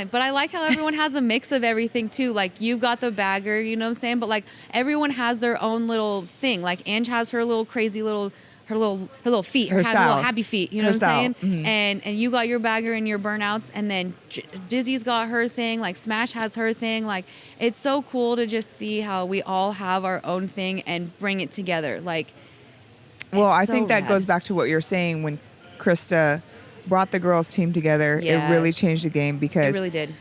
fine. But I like how everyone has a mix of everything too. Like you got the bagger, you know what I'm saying? But like everyone has their own little thing. Like Ange has her little crazy little her little feet, her little happy feet, you know what I'm saying? Mm-hmm. And you got your bagger and your burnouts, and then Dizzy's got her thing, like Smash has her thing. Like it's so cool to just see how we all have our own thing and bring it together. Like, well, I think that goes back to what you're saying when Krista brought the girls team together. Yes. It really changed the game because it really did.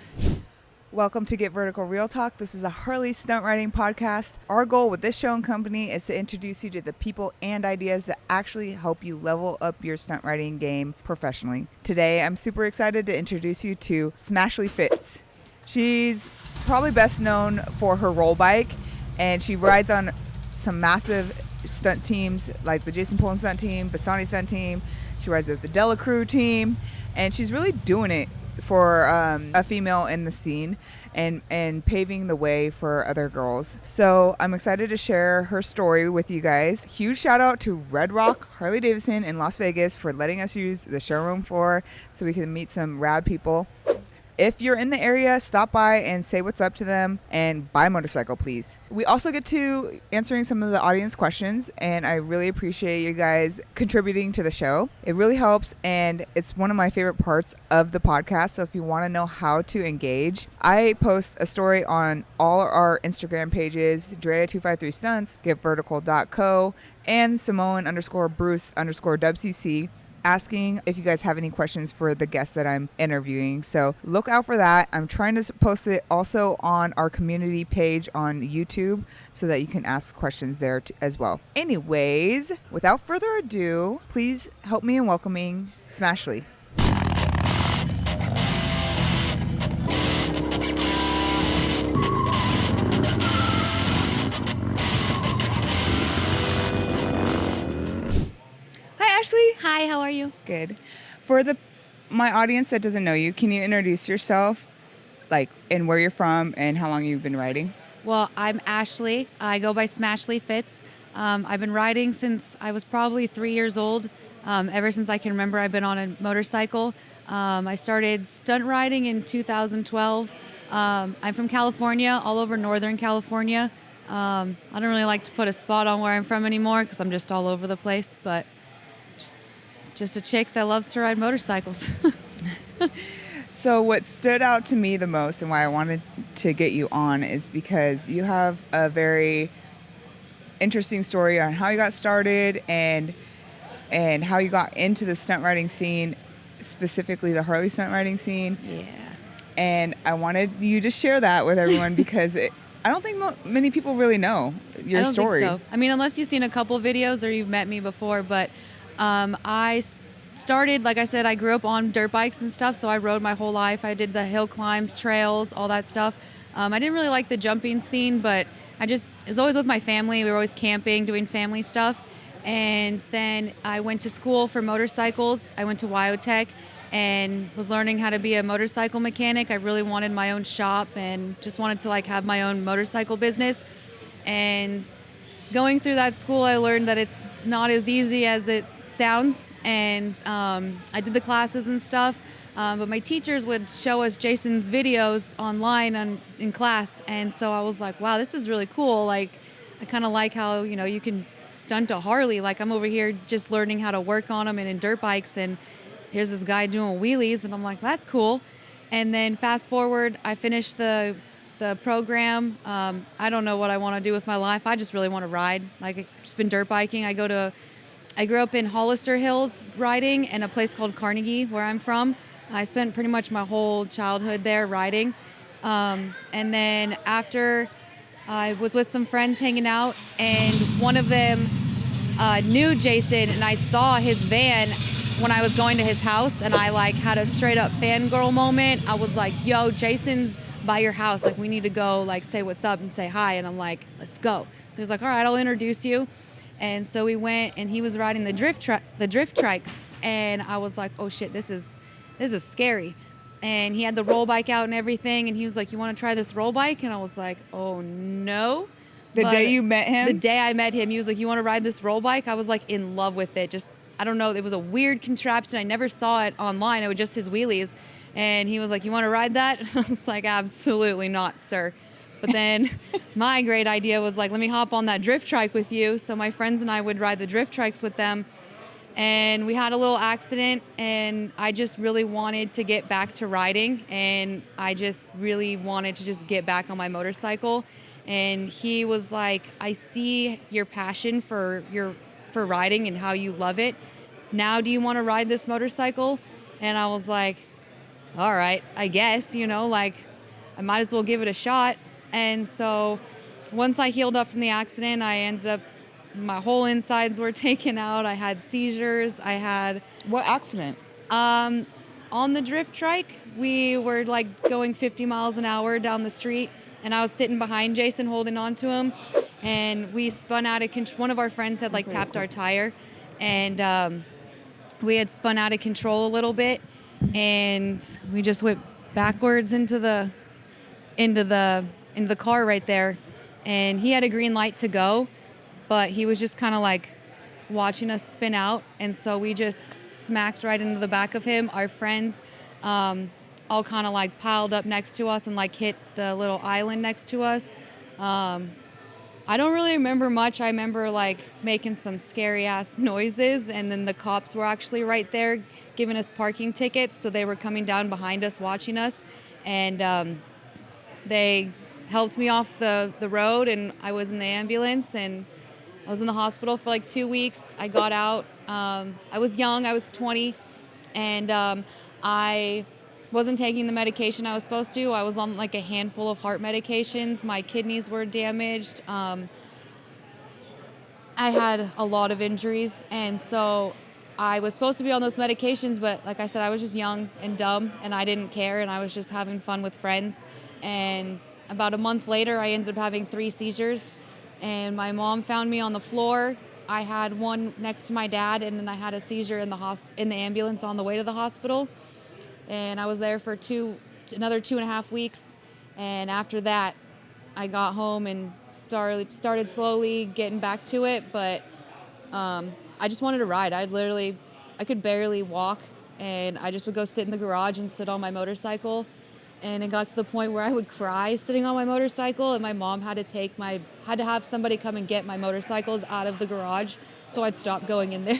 Welcome to Get Vertical Real Talk. This is a Harley stunt riding podcast. Our goal with this show and company is to introduce you to the people and ideas that actually help you level up your stunt riding game professionally. Today, I'm super excited to introduce you to Smashley Fitz. She's probably best known for her roll bike, and she rides on some massive stunt teams like the Pullen Stunt team, Bassani Stunt team. She rides with the Della crew team, and she's really doing it for a female in the scene and paving the way for other girls. So I'm excited to share her story with you guys. Huge shout out to Red Rock Harley Davidson in Las Vegas for letting us use the showroom floor so we can meet some rad people. If you're in the area, stop by and say what's up to them and buy a motorcycle, please. We also get to answering some of the audience questions, and I really appreciate you guys contributing to the show. It really helps, and it's one of my favorite parts of the podcast. So if you want to know how to engage, I post a story on all our Instagram pages, Drea253 Stunts, GetVertical.co, and Samoan_Bruce_WCC. Asking if you guys have any questions for the guests that I'm interviewing. So look out for that. I'm trying to post it also on our community page on YouTube so that you can ask questions there as well. Anyways, without further ado, please help me in welcoming Smashley. Ashley? Hi, how are you? Good. For my audience that doesn't know you, can you introduce yourself, like, and where you're from and how long you've been riding? Well, I'm Ashley. I go by Smashley Fitz. I've been riding since I was probably 3 years old. Ever since I can remember, I've been on a motorcycle. I started stunt riding in 2012. I'm from California, all over Northern California. I don't really like to put a spot on where I'm from anymore because I'm just all over the place, but just a chick that loves to ride motorcycles. So what stood out to me the most and why I wanted to get you on is because you have a very interesting story on how you got started and how you got into the stunt riding scene, specifically the Harley stunt riding scene. Yeah. And I wanted you to share that with everyone because I don't think many people really know your story. I don't think so. I mean, unless you've seen a couple videos or you've met me before, but I started, like I said, I grew up on dirt bikes and stuff, so I rode my whole life. I did the hill climbs, trails, all that stuff. I didn't really like the jumping scene, but it was always with my family. We were always camping, doing family stuff. And then I went to school for motorcycles. I went to WyoTech and was learning how to be a motorcycle mechanic. I really wanted my own shop and just wanted to like have my own motorcycle business. And going through that school, I learned that it's not as easy as it sounds, and I did the classes and stuff, but my teachers would show us Jason's videos online in class, and so I was like, wow, this is really cool. Like, I kind of like how, you know, you can stunt a Harley. Like, I'm over here just learning how to work on them and in dirt bikes, and here's this guy doing wheelies, and I'm like, that's cool. And then fast forward, I finished the program. I don't know what I want to do with my life. I just really want to ride. Like, I've just been dirt biking. I grew up in Hollister Hills riding and a place called Carnegie where I'm from. I spent pretty much my whole childhood there riding. And then after, I was with some friends hanging out, and one of them knew Jason, and I saw his van when I was going to his house, and I like had a straight up fangirl moment. I was like, yo, Jason's by your house. Like, we need to go like say what's up and say hi. And I'm like, let's go. So he was like, all right, I'll introduce you. And so we went, and he was riding the drift trikes, and I was like, oh shit, this is scary. And he had the roll bike out and everything, and he was like, you want to try this roll bike? And I was like, oh no. The day you met him? The day I met him, he was like, you want to ride this roll bike? I was like in love with it. Just, I don't know, it was a weird contraption. I never saw it online. It was just his wheelies. And he was like, you want to ride that? I was like, absolutely not, sir. But then my great idea was like, let me hop on that drift trike with you. So my friends and I would ride the drift trikes with them. And we had a little accident, and I just really wanted to get back to riding. And I just really wanted to just get back on my motorcycle. And he was like, I see your passion for riding and how you love it. Now do you want to ride this motorcycle? And I was like, all right, I guess, like I might as well give it a shot. And so once I healed up from the accident, I ended up, my whole insides were taken out. I had seizures. I had... What accident? On the drift trike, we were like going 50 miles an hour down the street, and I was sitting behind Jason holding on to him, and we spun out of control. One of our friends had like tapped our tire, and we had spun out of control a little bit, and we just went backwards into the car right there. And he had a green light to go, but he was just kind of like watching us spin out. And so we just smacked right into the back of him. Our friends all kind of like piled up next to us and like hit the little island next to us. I don't really remember much. I remember like making some scary ass noises, and then the cops were actually right there giving us parking tickets. So they were coming down behind us, watching us, and they helped me off the road, and I was in the ambulance, and I was in the hospital for like 2 weeks. I got out. I was young. I was 20, and I wasn't taking the medication I was supposed to. I was on like a handful of heart medications. My kidneys were damaged. I had a lot of injuries, and so I was supposed to be on those medications, but like I said, I was just young and dumb, and I didn't care, and I was just having fun with friends. And about a month later, I ended up having 3 seizures, and my mom found me on the floor. I had one next to my dad, and then I had a seizure in the ambulance on the way to the hospital. And I was there for another 2.5 weeks. And after that, I got home and started slowly getting back to it. But I just wanted to ride. I could barely walk, and I just would go sit in the garage and sit on my motorcycle. And it got to the point where I would cry sitting on my motorcycle, and my mom had to have somebody come and get my motorcycles out of the garage, so I'd stop going in there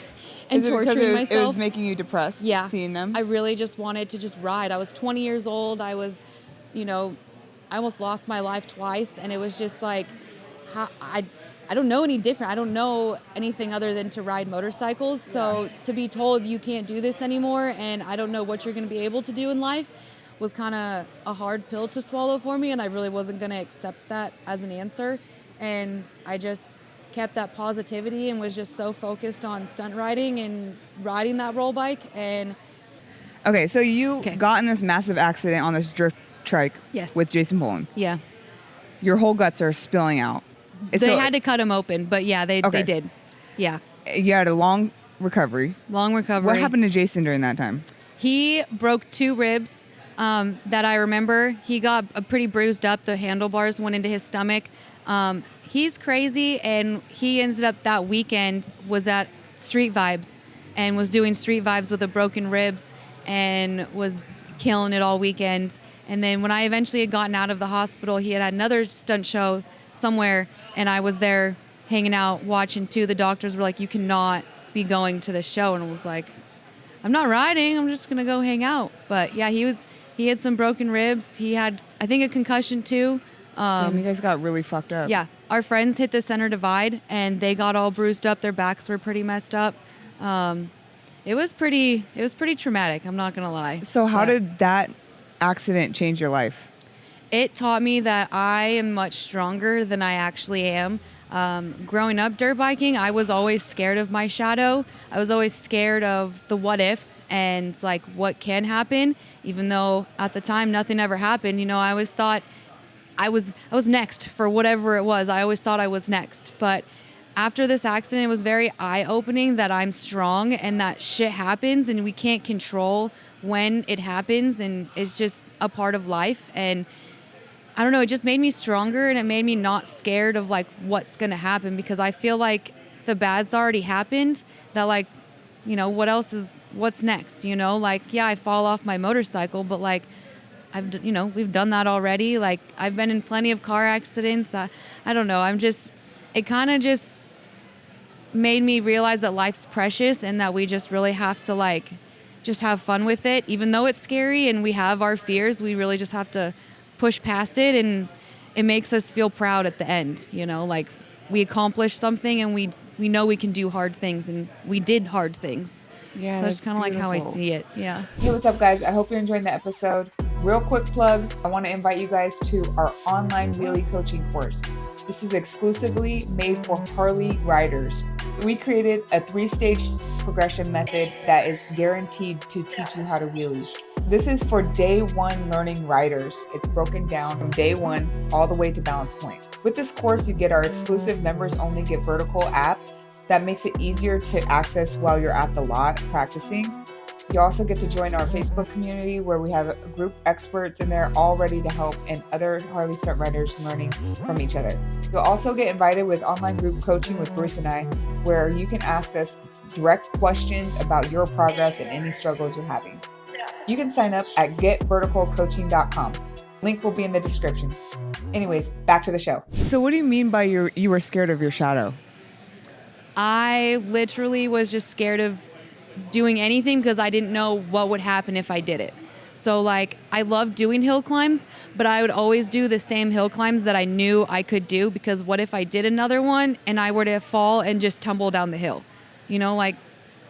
and torturing myself. It was making you depressed, yeah, seeing them? I really just wanted to just ride. I was 20 years old. I was, I almost lost my life twice, and it was just like, I don't know any different. I don't know anything other than to ride motorcycles. So to be told you can't do this anymore, and I don't know what you're going to be able to do in life, was kind of a hard pill to swallow for me, and I really wasn't going to accept that as an answer. And I just kept that positivity and was just so focused on stunt riding and riding that roll bike. And okay, so you got in this massive accident on this drift trike with Jason Pullen. Yeah. Your whole guts are spilling out. They had to cut him open, but yeah, they did. Yeah. You had a long recovery. What happened to Jason during that time? He broke 2 ribs. That I remember. He got pretty bruised up. The handlebars went into his stomach. He's crazy, and he ended up that weekend was at Street Vibes and was doing Street Vibes with the broken ribs and was killing it all weekend. And then when I eventually had gotten out of the hospital, he had another stunt show somewhere, and I was there hanging out watching too. The doctors were like, you cannot be going to the show. And I was like, I'm not riding. I'm just going to go hang out. But yeah, he had some broken ribs. He had, I think, a concussion too. Damn, you guys got really fucked up. Yeah. Our friends hit the center divide, and they got all bruised up. Their backs were pretty messed up. It was pretty traumatic. I'm not going to lie. So how did that accident change your life? It taught me that I am much stronger than I actually am. Growing up dirt biking, I was always scared of my shadow. I was always scared of the what ifs and like what can happen, even though at the time nothing ever happened. I always thought I was next for whatever it was. I always thought I was next. But after this accident, it was very eye-opening that I'm strong and that shit happens and we can't control when it happens, and it's just a part of life. And I don't know, it just made me stronger, and it made me not scared of like what's going to happen, because I feel like the bad's already happened, that like what's next, like, yeah, I fall off my motorcycle, but like, we've done that already. Like, I've been in plenty of car accidents. I don't know. It kind of just made me realize that life's precious and that we just really have to like, just have fun with it. Even though it's scary and we have our fears, we really just have to push past it. And it makes us feel proud at the end, like we accomplished something and we know we can do hard things and we did hard things. Yeah, so that's kind of like how I see it. Yeah. Hey, what's up, guys? I hope you're enjoying the episode. Real quick plug, I want to invite you guys to our online wheelie coaching course. This is exclusively made for Harley riders. We created a 3-stage progression method that is guaranteed to teach you how to wheelie. This is for day one learning riders. It's broken down from day one all the way to balance point. With this course, you get our exclusive members only Get Vertical app that makes it easier to access while you're at the lot practicing. You also get to join our Facebook community where we have a group experts in there all ready to help and other Harley stunt riders learning from each other. You'll also get invited with online group coaching with Bruce and I, where you can ask us direct questions about your progress and any struggles you're having. You can sign up at getverticalcoaching.com. Link will be in the description. Anyways, back to the show. So what do you mean by you were scared of your shadow? I literally was just scared of doing anything because I didn't know what would happen if I did it. So like, I love doing hill climbs, but I would always do the same hill climbs that I knew I could do, because what if I did another one and I were to fall and just tumble down the hill? Like,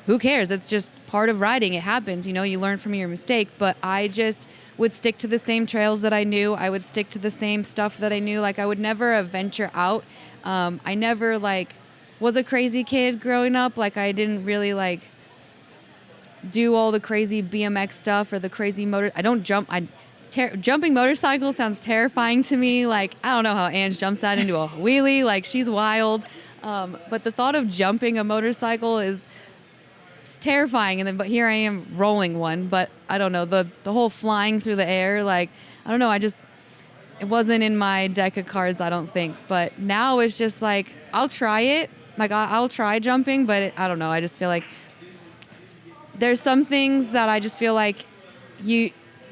who cares? It's just part of riding. It happens, you learn from your mistake. But I just would stick to the same trails that I knew. I would stick to the same stuff that I knew. Like, I would never venture out. I never like was a crazy kid growing up. Like, I didn't really like do all the crazy BMX stuff or the crazy motor. I don't jump. Jumping motorcycles sounds terrifying to me. Like, I don't know how Ange jumps that into a wheelie. Like, she's wild. But the thought of jumping a motorcycle is terrifying. But here I am rolling one. But I don't know, the whole flying through the air. Like, I don't know. It wasn't in my deck of cards, I don't think. But now it's just like, I'll try it. Like, I'll try jumping, but I don't know. I just feel like there's some things that I just feel like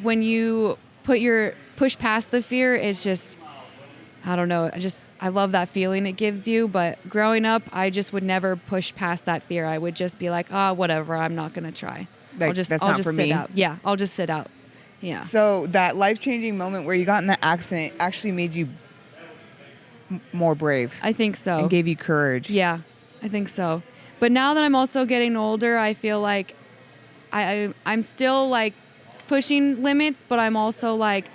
when you push past the fear, it's just, I don't know. I love that feeling it gives you. But growing up, I just would never push past that fear. I would just be like, whatever, I'm not going to try. Like, I'll just sit out. Yeah, I'll just sit out. Yeah. So that life-changing moment where you got in the accident actually made you more brave. I think so. And gave you courage. Yeah, I think so. But now that I'm also getting older, I feel like I'm still like pushing limits, but I'm also like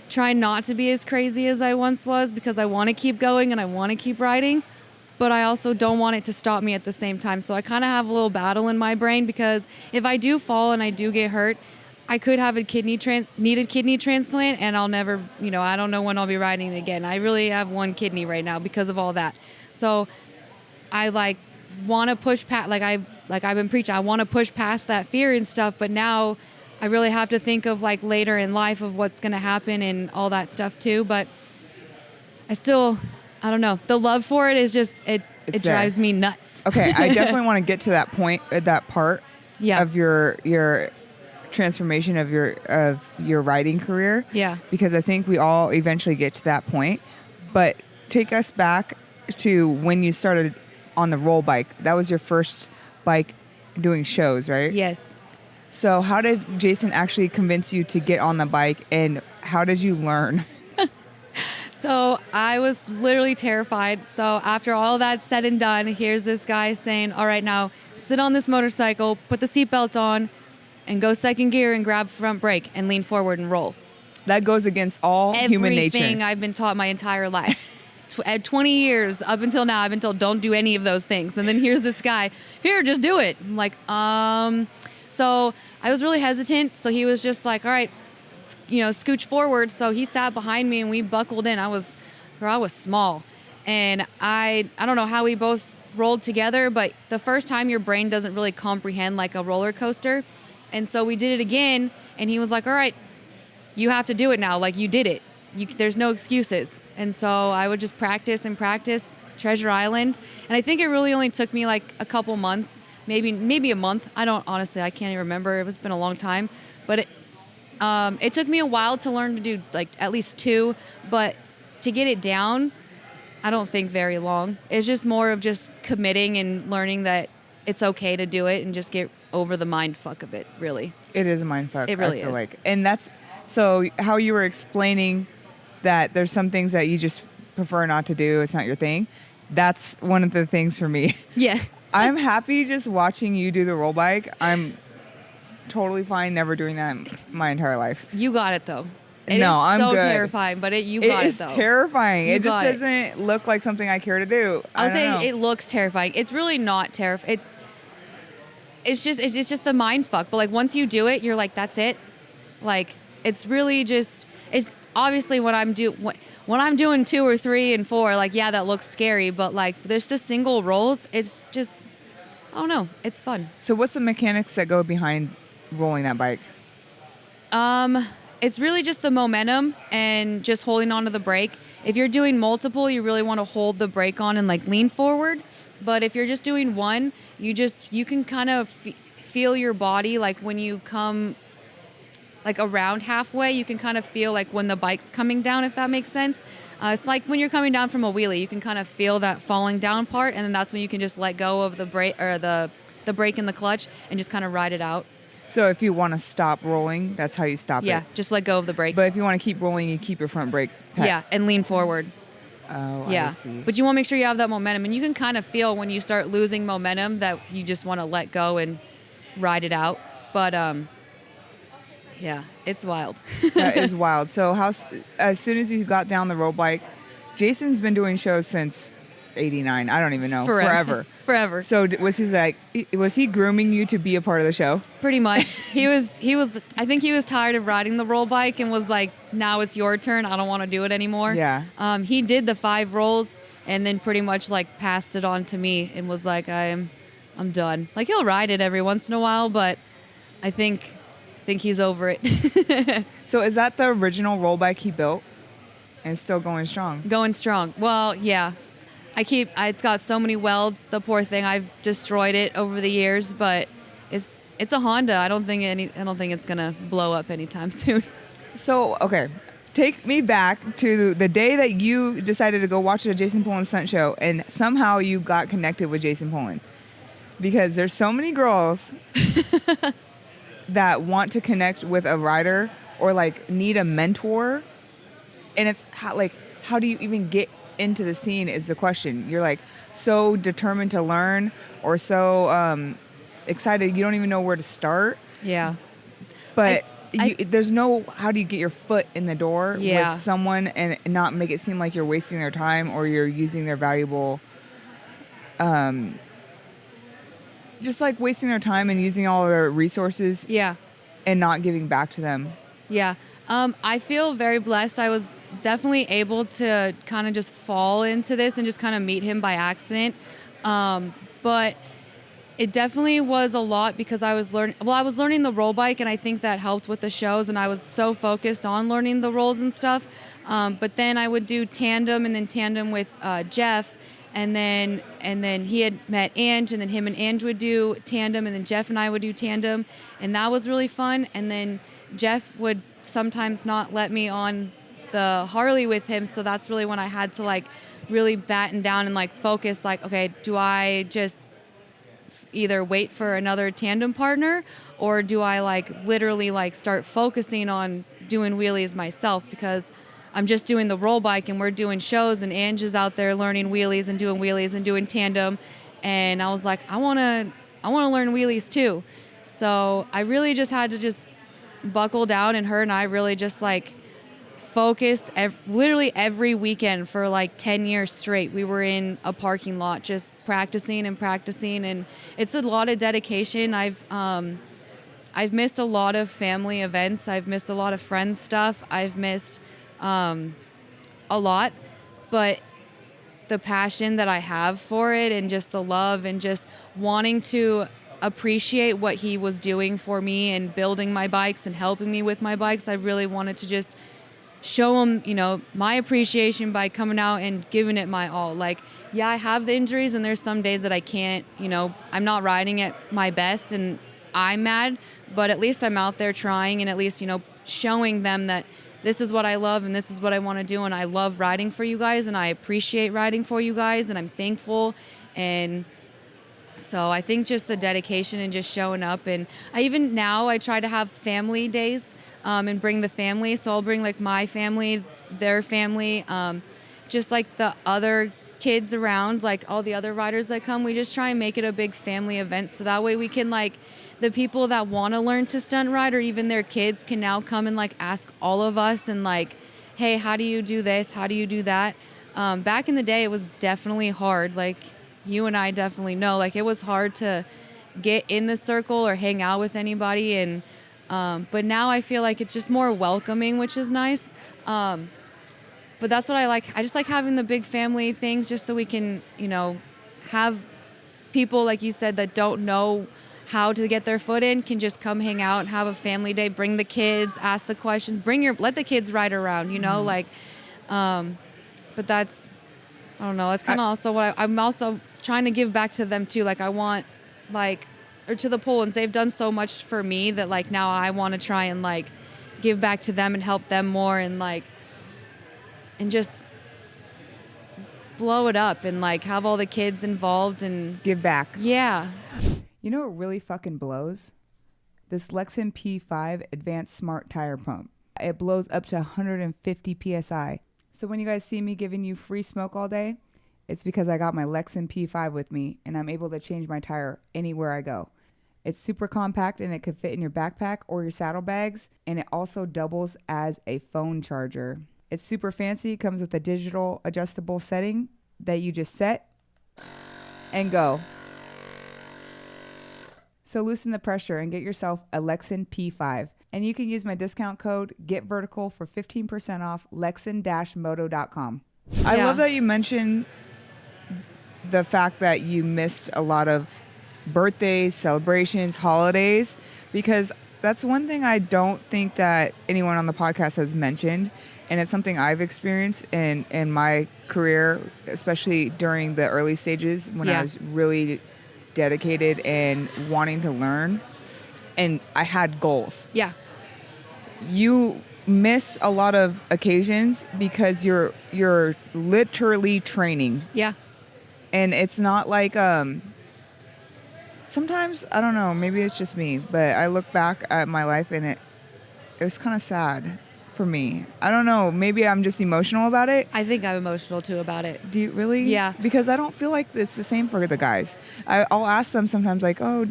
trying not to be as crazy as I once was, because I want to keep going and I want to keep riding, but I also don't want it to stop me at the same time. So I kind of have a little battle in my brain, because if I do fall and I do get hurt, I could have a needed kidney transplant, and I'll never, I don't know when I'll be riding again. I really have one kidney right now because of all that. So I like want to push past, like I've been preaching, I want to push past that fear and stuff, but now I really have to think of like later in life of what's going to happen and all that stuff too. But I don't know. The love for it is just, it drives me nuts. Okay. I definitely want to get to that point, that part of your transformation of your riding career. Yeah. Because I think we all eventually get to that point. But take us back to when you started on the roll bike. That was your first bike doing shows, right? Yes. So how did Jason actually convince you to get on the bike, and how did you learn? So I was literally terrified. So after all that said and done, here's this guy saying, all right, now sit on this motorcycle, put the seatbelt on, and go second gear and grab front brake and lean forward and roll. That goes against all human nature. Everything I've been taught my entire life. At 20 years up until now, I've been told don't do any of those things. And then here's this guy, here, just do it. I'm like, So I was really hesitant. So he was just like, all right, scooch forward. So he sat behind me and we buckled in. I was small. And I don't know how we both rolled together, but the first time your brain doesn't really comprehend like a roller coaster. And so we did it again. And he was like, all right, you have to do it now. Like, you did it. There's no excuses. And so I would just practice Treasure Island. And I think it really only took me like a couple months maybe a month. I can't even remember. It's been a long time, but it took me a while to learn to do like at least 2, but to get it down, I don't think very long. It's just more of just committing and learning that it's okay to do it and just get over the mind fuck of it, really. It is a mind fuck. It really I feel is. like. And that's so how you were explaining that there's some things that you just prefer not to do. It's not your thing. That's one of the things for me. Yeah. I'm happy just watching you do the roll bike. I'm totally fine never doing that my entire life. You got it though. I'm so good. terrifying, but you got it though. It is terrifying. You It just got it. doesn't look like something I care to do. I would don't say know. it looks terrifying. It's really not terrifying. It's just the mind fuck. But like once you do it, you're like, that's it. Like it's really just, it's obviously when I'm doing 2 or 3 and 4, like yeah, that looks scary. But like there's just single rolls. It's just, I don't know. It's fun. So what's the mechanics that go behind rolling that bike? It's really just the momentum and just holding onto the brake. If you're doing multiple, you really want to hold the brake on and like lean forward. But if you're just doing one, you can kind of feel your body like when you come like around halfway, you can kind of feel like when the bike's coming down, if that makes sense. It's like when you're coming down from a wheelie, you can kind of feel that falling down part, and then that's when you can just let go of the brake or the brake and the clutch and just kind of ride it out. So if you want to stop rolling, that's how you stop it. Yeah, just let go of the brake. But if you want to keep rolling, you keep your front brake. Yeah, and lean forward. Oh, yeah. I see. But you want to make sure you have that momentum, and you can kind of feel when you start losing momentum that you just want to let go and ride it out. But yeah, it's wild. That is wild. So as soon as you got down the road bike, Jason's been doing shows since '89. I don't even know. Forever. Forever. So was he grooming you to be a part of the show? Pretty much. He was. I think he was tired of riding the roll bike and was like, "Now it's your turn. I don't want to do it anymore." Yeah. He did the 5 rolls and then pretty much like passed it on to me and was like, I'm done. Like he'll ride it every once in a while, but I think he's over it. So is that the original roll bike he built, and it's still going strong? Going strong. Well, yeah. It's got so many welds. The poor thing. I've destroyed it over the years, but it's a Honda. I don't think it's gonna blow up anytime soon. So okay, take me back to the day that you decided to go watch the Jason Pullen Stunt show, and somehow you got connected with Jason Pullen, because there's so many girls that want to connect with a rider or like need a mentor, and it's how do you even get into the scene is the question. You're like so determined to learn or so excited you don't even know where to start. Yeah. But there's no how do you get your foot in the door with someone and not make it seem like you're wasting their time or you're using their valuable just like wasting their time and using all their resources and not giving back to them. Yeah. I feel very blessed. I was definitely able to kind of just fall into this and just kind of meet him by accident. But it definitely was a lot because I was learning the roll bike, and I think that helped with the shows, and I was so focused on learning the rolls and stuff. But then I would do tandem and then tandem with Jeff, and then he had met Ange, and then him and Ange would do tandem, and then Jeff and I would do tandem, and that was really fun. And then Jeff would sometimes not let me on the Harley with him, so that's really when I had to like really batten down and like focus, like, okay, do I just either wait for another tandem partner, or do I like literally like start focusing on doing wheelies myself, because I'm just doing the roll bike and we're doing shows and Ange is out there learning wheelies and doing tandem, and I was like, I want to learn wheelies too. So I really just had to just buckle down, and her and I really just like focused literally every weekend for like 10 years straight. We were in a parking lot just practicing, and it's a lot of dedication. I've missed a lot of family events. I've missed a lot of friends stuff. I've missed a lot, but the passion that I have for it and just the love and just wanting to appreciate what he was doing for me and building my bikes and helping me with my bikes, I really wanted to just show them, my appreciation by coming out and giving it my all. Like, yeah, I have the injuries and there's some days that I can't, I'm not riding at my best and I'm mad, but at least I'm out there trying and at least, showing them that this is what I love and this is what I want to do. And I love riding for you guys and I appreciate riding for you guys and I'm thankful. And so I think just the dedication and just showing up. And I try to have family days and bring the family. So I'll bring like my family, their family, just like the other kids around, like all the other riders that come. We just try and make it a big family event. So that way we can like the people that want to learn to stunt ride or even their kids can now come and like ask all of us and like, hey, how do you do this? How do you do that? Back in the day, it was definitely hard. Like you and I definitely know, like it was hard to get in the circle or hang out with anybody. And, but now I feel like it's just more welcoming, which is nice. But that's what I like. I just like having the big family things just so we can, have people, like you said, that don't know how to get their foot in can just come hang out and have a family day, bring the kids, ask the questions, let the kids ride around, but that's, I don't know. That's kind of also what I'm also trying to give back to them too. Like I want or to the Pullens, they've done so much for me that like now I want to try and like give back to them and help them more and like, and just blow it up and like have all the kids involved and give back. Yeah. You know what really fucking blows? This LEXIN P5 Advanced Smart Tire Pump. It blows up to 150 PSI. So when you guys see me giving you free smoke all day, it's because I got my LEXIN P5 with me and I'm able to change my tire anywhere I go. It's super compact and it could fit in your backpack or your saddlebags, and it also doubles as a phone charger. It's super fancy, comes with a digital adjustable setting that you just set and go. So loosen the pressure and get yourself a LEXIN P5. And you can use my discount code GETVERTICAL for 15% off lexin-moto.com. I love that you mentioned the fact that you missed a lot of birthdays, celebrations, holidays, because that's one thing I don't think that anyone on the podcast has mentioned. And it's something I've experienced in my career, especially during the early stages when I was really dedicated and wanting to learn. And I had goals. Yeah. You miss a lot of occasions because you're literally training. Yeah. And it's not like sometimes, I don't know, maybe it's just me, but I look back at my life and it was kind of sad for me. I don't know, maybe I'm just emotional about it. I think I'm emotional too about it. Do you really? Yeah. Because I don't feel like it's the same for the guys. I'll ask them sometimes like, oh,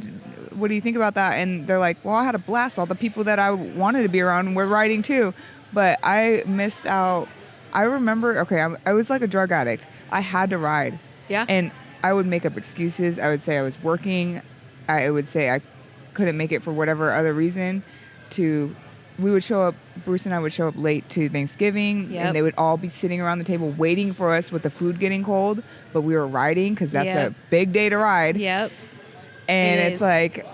what do you think about that? And they're like, well, I had a blast. All the people that I wanted to be around were riding too. But I missed out. I remember, I was like a drug addict. I had to ride. Yeah. And I would make up excuses. I would say I was working. I would say I couldn't make it for whatever other reason. We would show up, Bruce and I would show up late to Thanksgiving, and they would all be sitting around the table waiting for us with the food getting cold, but we were riding because that's a big day to ride. Yep. And it's like,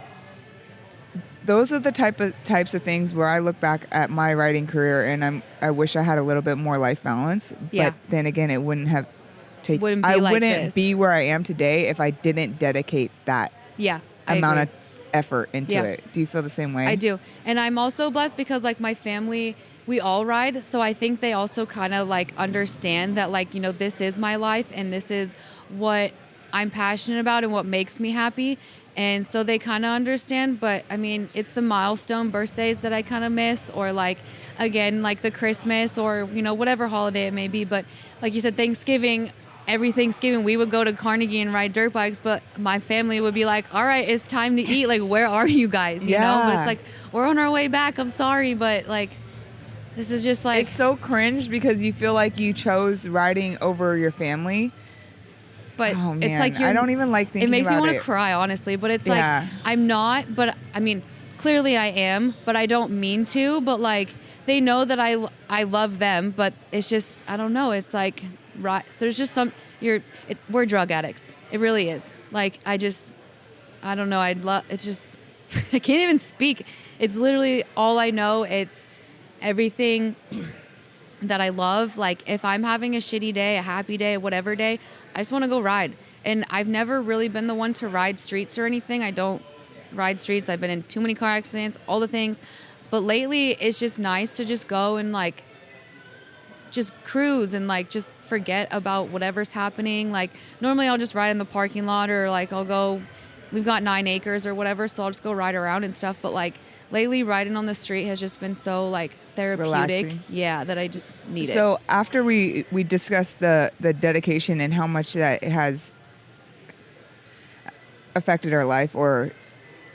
those are the types of things where I look back at my riding career and I wish I had a little bit more life balance. Yeah. But then again, it wouldn't have taken, I wouldn't be where I am today if I didn't dedicate that amount of effort into it. Do you feel the same way? I do. And I'm also blessed because like my family, we all ride. So I think they also kind of like understand that like, this is my life and this is what I'm passionate about and what makes me happy. And so they kind of understand, but I mean, it's the milestone birthdays that I kind of miss, or like, again, like the Christmas or, whatever holiday it may be. But like you said, Thanksgiving, every Thanksgiving we would go to Carnegie and ride dirt bikes, but my family would be like, all right, it's time to eat. Like, where are you guys? You know? But it's like, we're on our way back. I'm sorry, but like, this is just like. It's so cringe because you feel like you chose riding over your family. But it's like, I don't even like thinking about it. It makes me want to cry, honestly. But it's like, I'm not, but I mean, clearly I am, but I don't mean to. But like, they know that I love them, but it's just, I don't know. It's like, right. There's just we're drug addicts. It really is. Like, I don't know. It's just, I can't even speak. It's literally all I know. It's everything. that I love. Like if I'm having a shitty day, a happy day, whatever day, I just want to go ride. And I've never really been the one to ride streets or anything. I don't ride streets. I've been in too many car accidents, all the things. But lately it's just nice to just go and like just cruise and like just forget about whatever's happening. Like normally I'll just ride in the parking lot, or like I'll go, we've got 9 acres or whatever, so I'll just go ride around and stuff. But like lately riding on the street has just been so like therapeutic. Relaxing. Yeah, that I just need it. So after we discussed the dedication and how much that has affected our life, or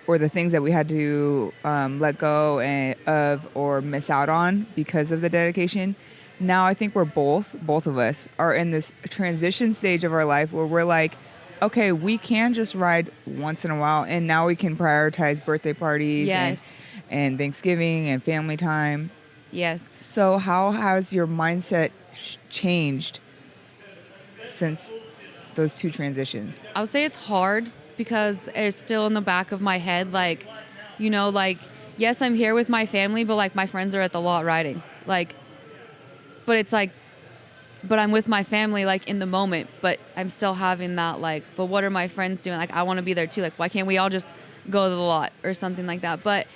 the things that we had to let go of or miss out on because of the dedication, now I think we're both of us are in this transition stage of our life where we're like, okay, we can just ride once in a while, and now we can prioritize birthday parties Yes. and Thanksgiving and family time. Yes. So how has your mindset changed since those two transitions? I would say it's hard because it's still in the back of my head. Like, you know, like, yes, I'm here with my family, but like my friends are at the lot riding. Like, but it's like, but I'm with my family like in the moment, but I'm still having that like, but what are my friends doing? Like, I want to be there too. Like, why can't we all just go to the lot or something like that? But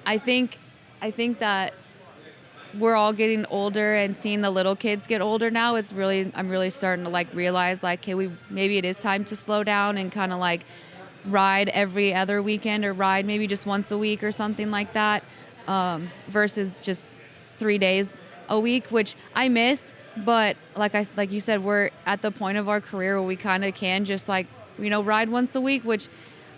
I think that we're all getting older, and seeing the little kids get older now, I'm really starting to like realize like, hey, maybe it is time to slow down and kind of like ride every other weekend, or ride maybe just once a week or something like that, versus just 3 days a week, which I miss. But like you said, we're at the point of our career where we kind of can just like, you know, ride once a week, which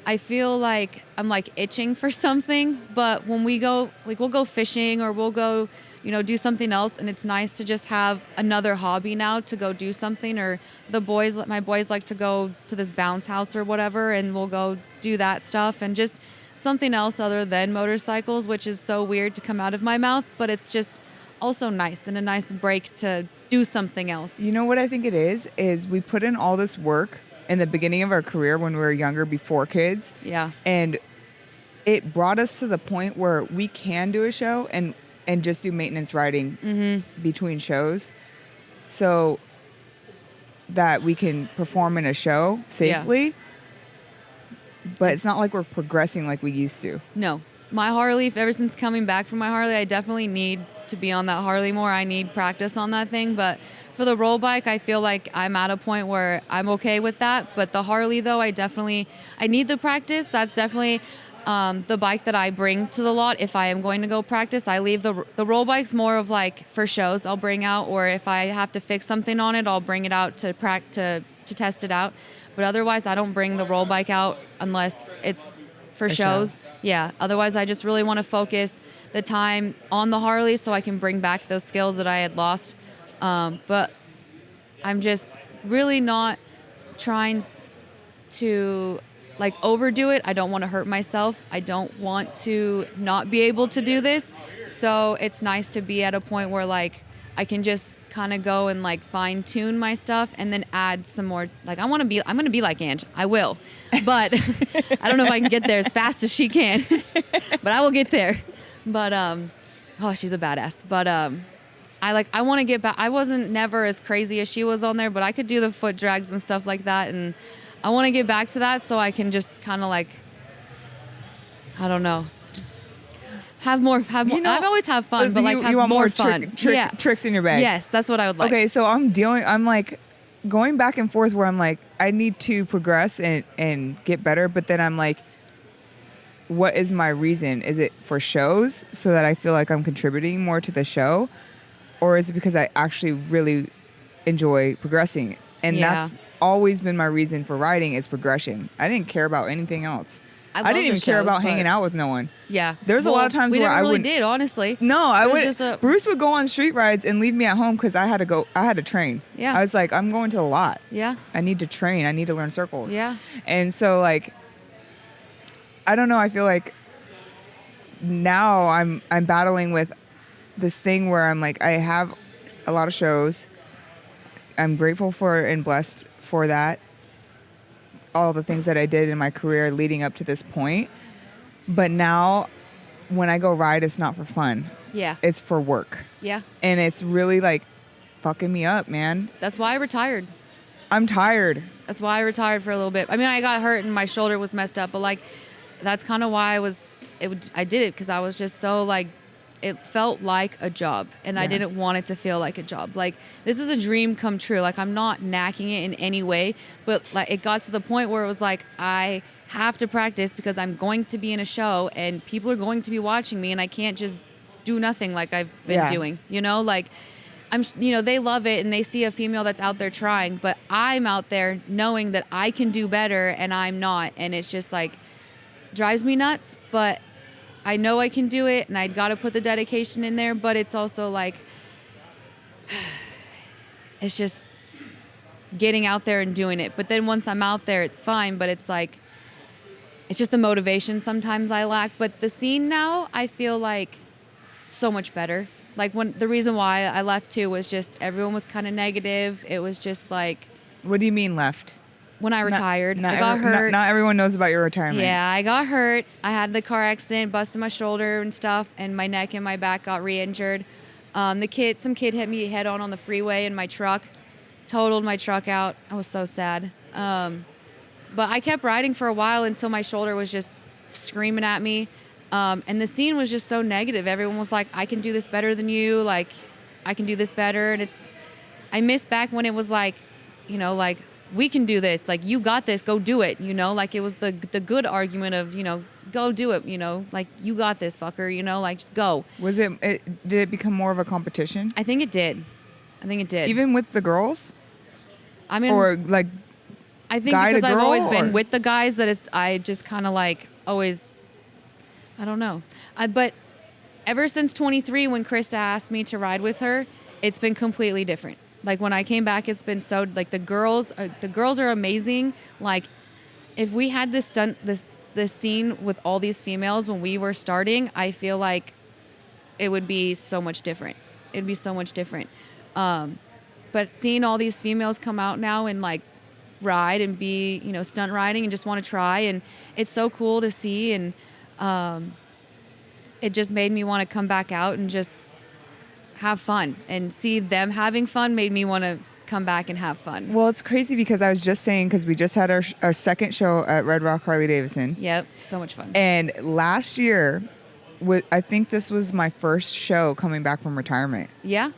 I feel like I'm like itching for something. But when we go, like we'll go fishing, or we'll go, you know, do something else. And it's nice to just have another hobby now to go do something. Or my boys like to go to this bounce house or whatever, and we'll go do that stuff, and just something else other than motorcycles, which is so weird to come out of my mouth, but it's just also nice and a nice break to do something else. You know what I think it is we put in all this work in the beginning of our career when we were younger, before kids. Yeah. And it brought us to the point where we can do a show and just do maintenance riding between shows, so that we can perform in a show safely. Yeah. But it's not like we're progressing like we used to. No. My Harley, ever since coming back from my Harley, I definitely need to be on that Harley more. I need practice on that thing. But for the roll bike, I feel like I'm at a point where I'm okay with that. But the Harley, though, I need the practice. That's definitely the bike that I bring to the lot. If I am going to go practice, I leave the roll bikes more of like for shows I'll bring out, or if I have to fix something on it, I'll bring it out to test it out. But otherwise, I don't bring the roll bike out unless it's for shows. Yeah. Otherwise, I just really want to focus the time on the Harley so I can bring back those skills that I had lost. But I'm just really not trying to like overdo it. I don't want to hurt myself. I don't want to not be able to do this. So it's nice to be at a point where like I can just kind of go and like fine tune my stuff, and then add some more. Like I'm going to be like Ange. I will, but I don't know if I can get there as fast as she can, but I will get there. But, she's a badass. But, I want to get back. I wasn't never as crazy as she was on there, but I could do the foot drags and stuff like that. And I want to get back to that so I can just kind of like, I don't know, just have more. You know, I've always had fun, but like have more fun. Tricks in your bag. Yes, that's what I would like. Okay, so I'm like going back and forth where I'm like, I need to progress and get better. But then I'm like, what is my reason? Is it for shows so that I feel like I'm contributing more to the show? Or is it because I actually really enjoy progressing? And that's always been my reason for riding, is progression. I didn't care about anything else. I didn't even care about hanging out with no one. Yeah. There's a lot of times where I really did, honestly. No, Bruce would go on street rides and leave me at home because I had to train. Yeah. I was like, I'm going to the lot. Yeah. I need to train. I need to learn circles. Yeah. And so like, I don't know. I feel like now I'm battling with this thing where I'm like, I have a lot of shows. I'm grateful for and blessed for that. All the things that I did in my career leading up to this point. But now when I go ride, it's not for fun. Yeah. It's for work. Yeah. And it's really like fucking me up, man. That's why I retired. I'm tired. That's why I retired for a little bit. I mean, I got hurt and my shoulder was messed up, but like, that's kind of why I did it, because I was just so like, it felt like a job, and I didn't want it to feel like a job. Like, this is a dream come true. Like, I'm not knacking it in any way, but like, it got to the point where it was like, I have to practice because I'm going to be in a show and people are going to be watching me, and I can't just do nothing like I've been doing, you know, like they love it and they see a female that's out there trying, but I'm out there knowing that I can do better and I'm not. And it's just like, drives me nuts, but I know I can do it, and I got to put the dedication in there, but it's also like, it's just getting out there and doing it. But then once I'm out there, it's fine, but it's like, it's just the motivation sometimes I lack. But the scene now, I feel like so much better. Like, the reason why I left too was just everyone was kind of negative. It was just like. What do you mean left? When I retired, I got hurt. Not everyone knows about your retirement. Yeah, I got hurt. I had the car accident, busted my shoulder and stuff, and my neck and my back got re-injured. Some kid hit me head on the freeway in my truck, totaled my truck out. I was so sad. But I kept riding for a while until my shoulder was just screaming at me. And the scene was just so negative. Everyone was like, I can do this better than you. Like, I can do this better. And I miss back when it was like, like, we can do this. Like, you got this. Go do it. Like, it was the good argument of, go do it. Like, you got this, fucker. Like, just go. Was did it become more of a competition? I think it did. Even with the girls? I mean, or like, I think because I've always been with the guys that I just kind of like always, I don't know. But ever since 23, when Krista asked me to ride with her, it's been completely different. Like, when I came back, it's been so, like, the girls are amazing. Like, if we had this scene with all these females when we were starting, I feel like it would be so much different. It'd be so much different. But seeing all these females come out now and like ride and be, stunt riding and just want to try, and it's so cool to see. And it just made me want to come back out and just have fun, and see them having fun made me want to come back and have fun. Well, it's crazy because I was just saying, because we just had our second show at Red Rock Harley Davidson. Yep, so much fun. And last year, I think this was my first show coming back from retirement. Yeah.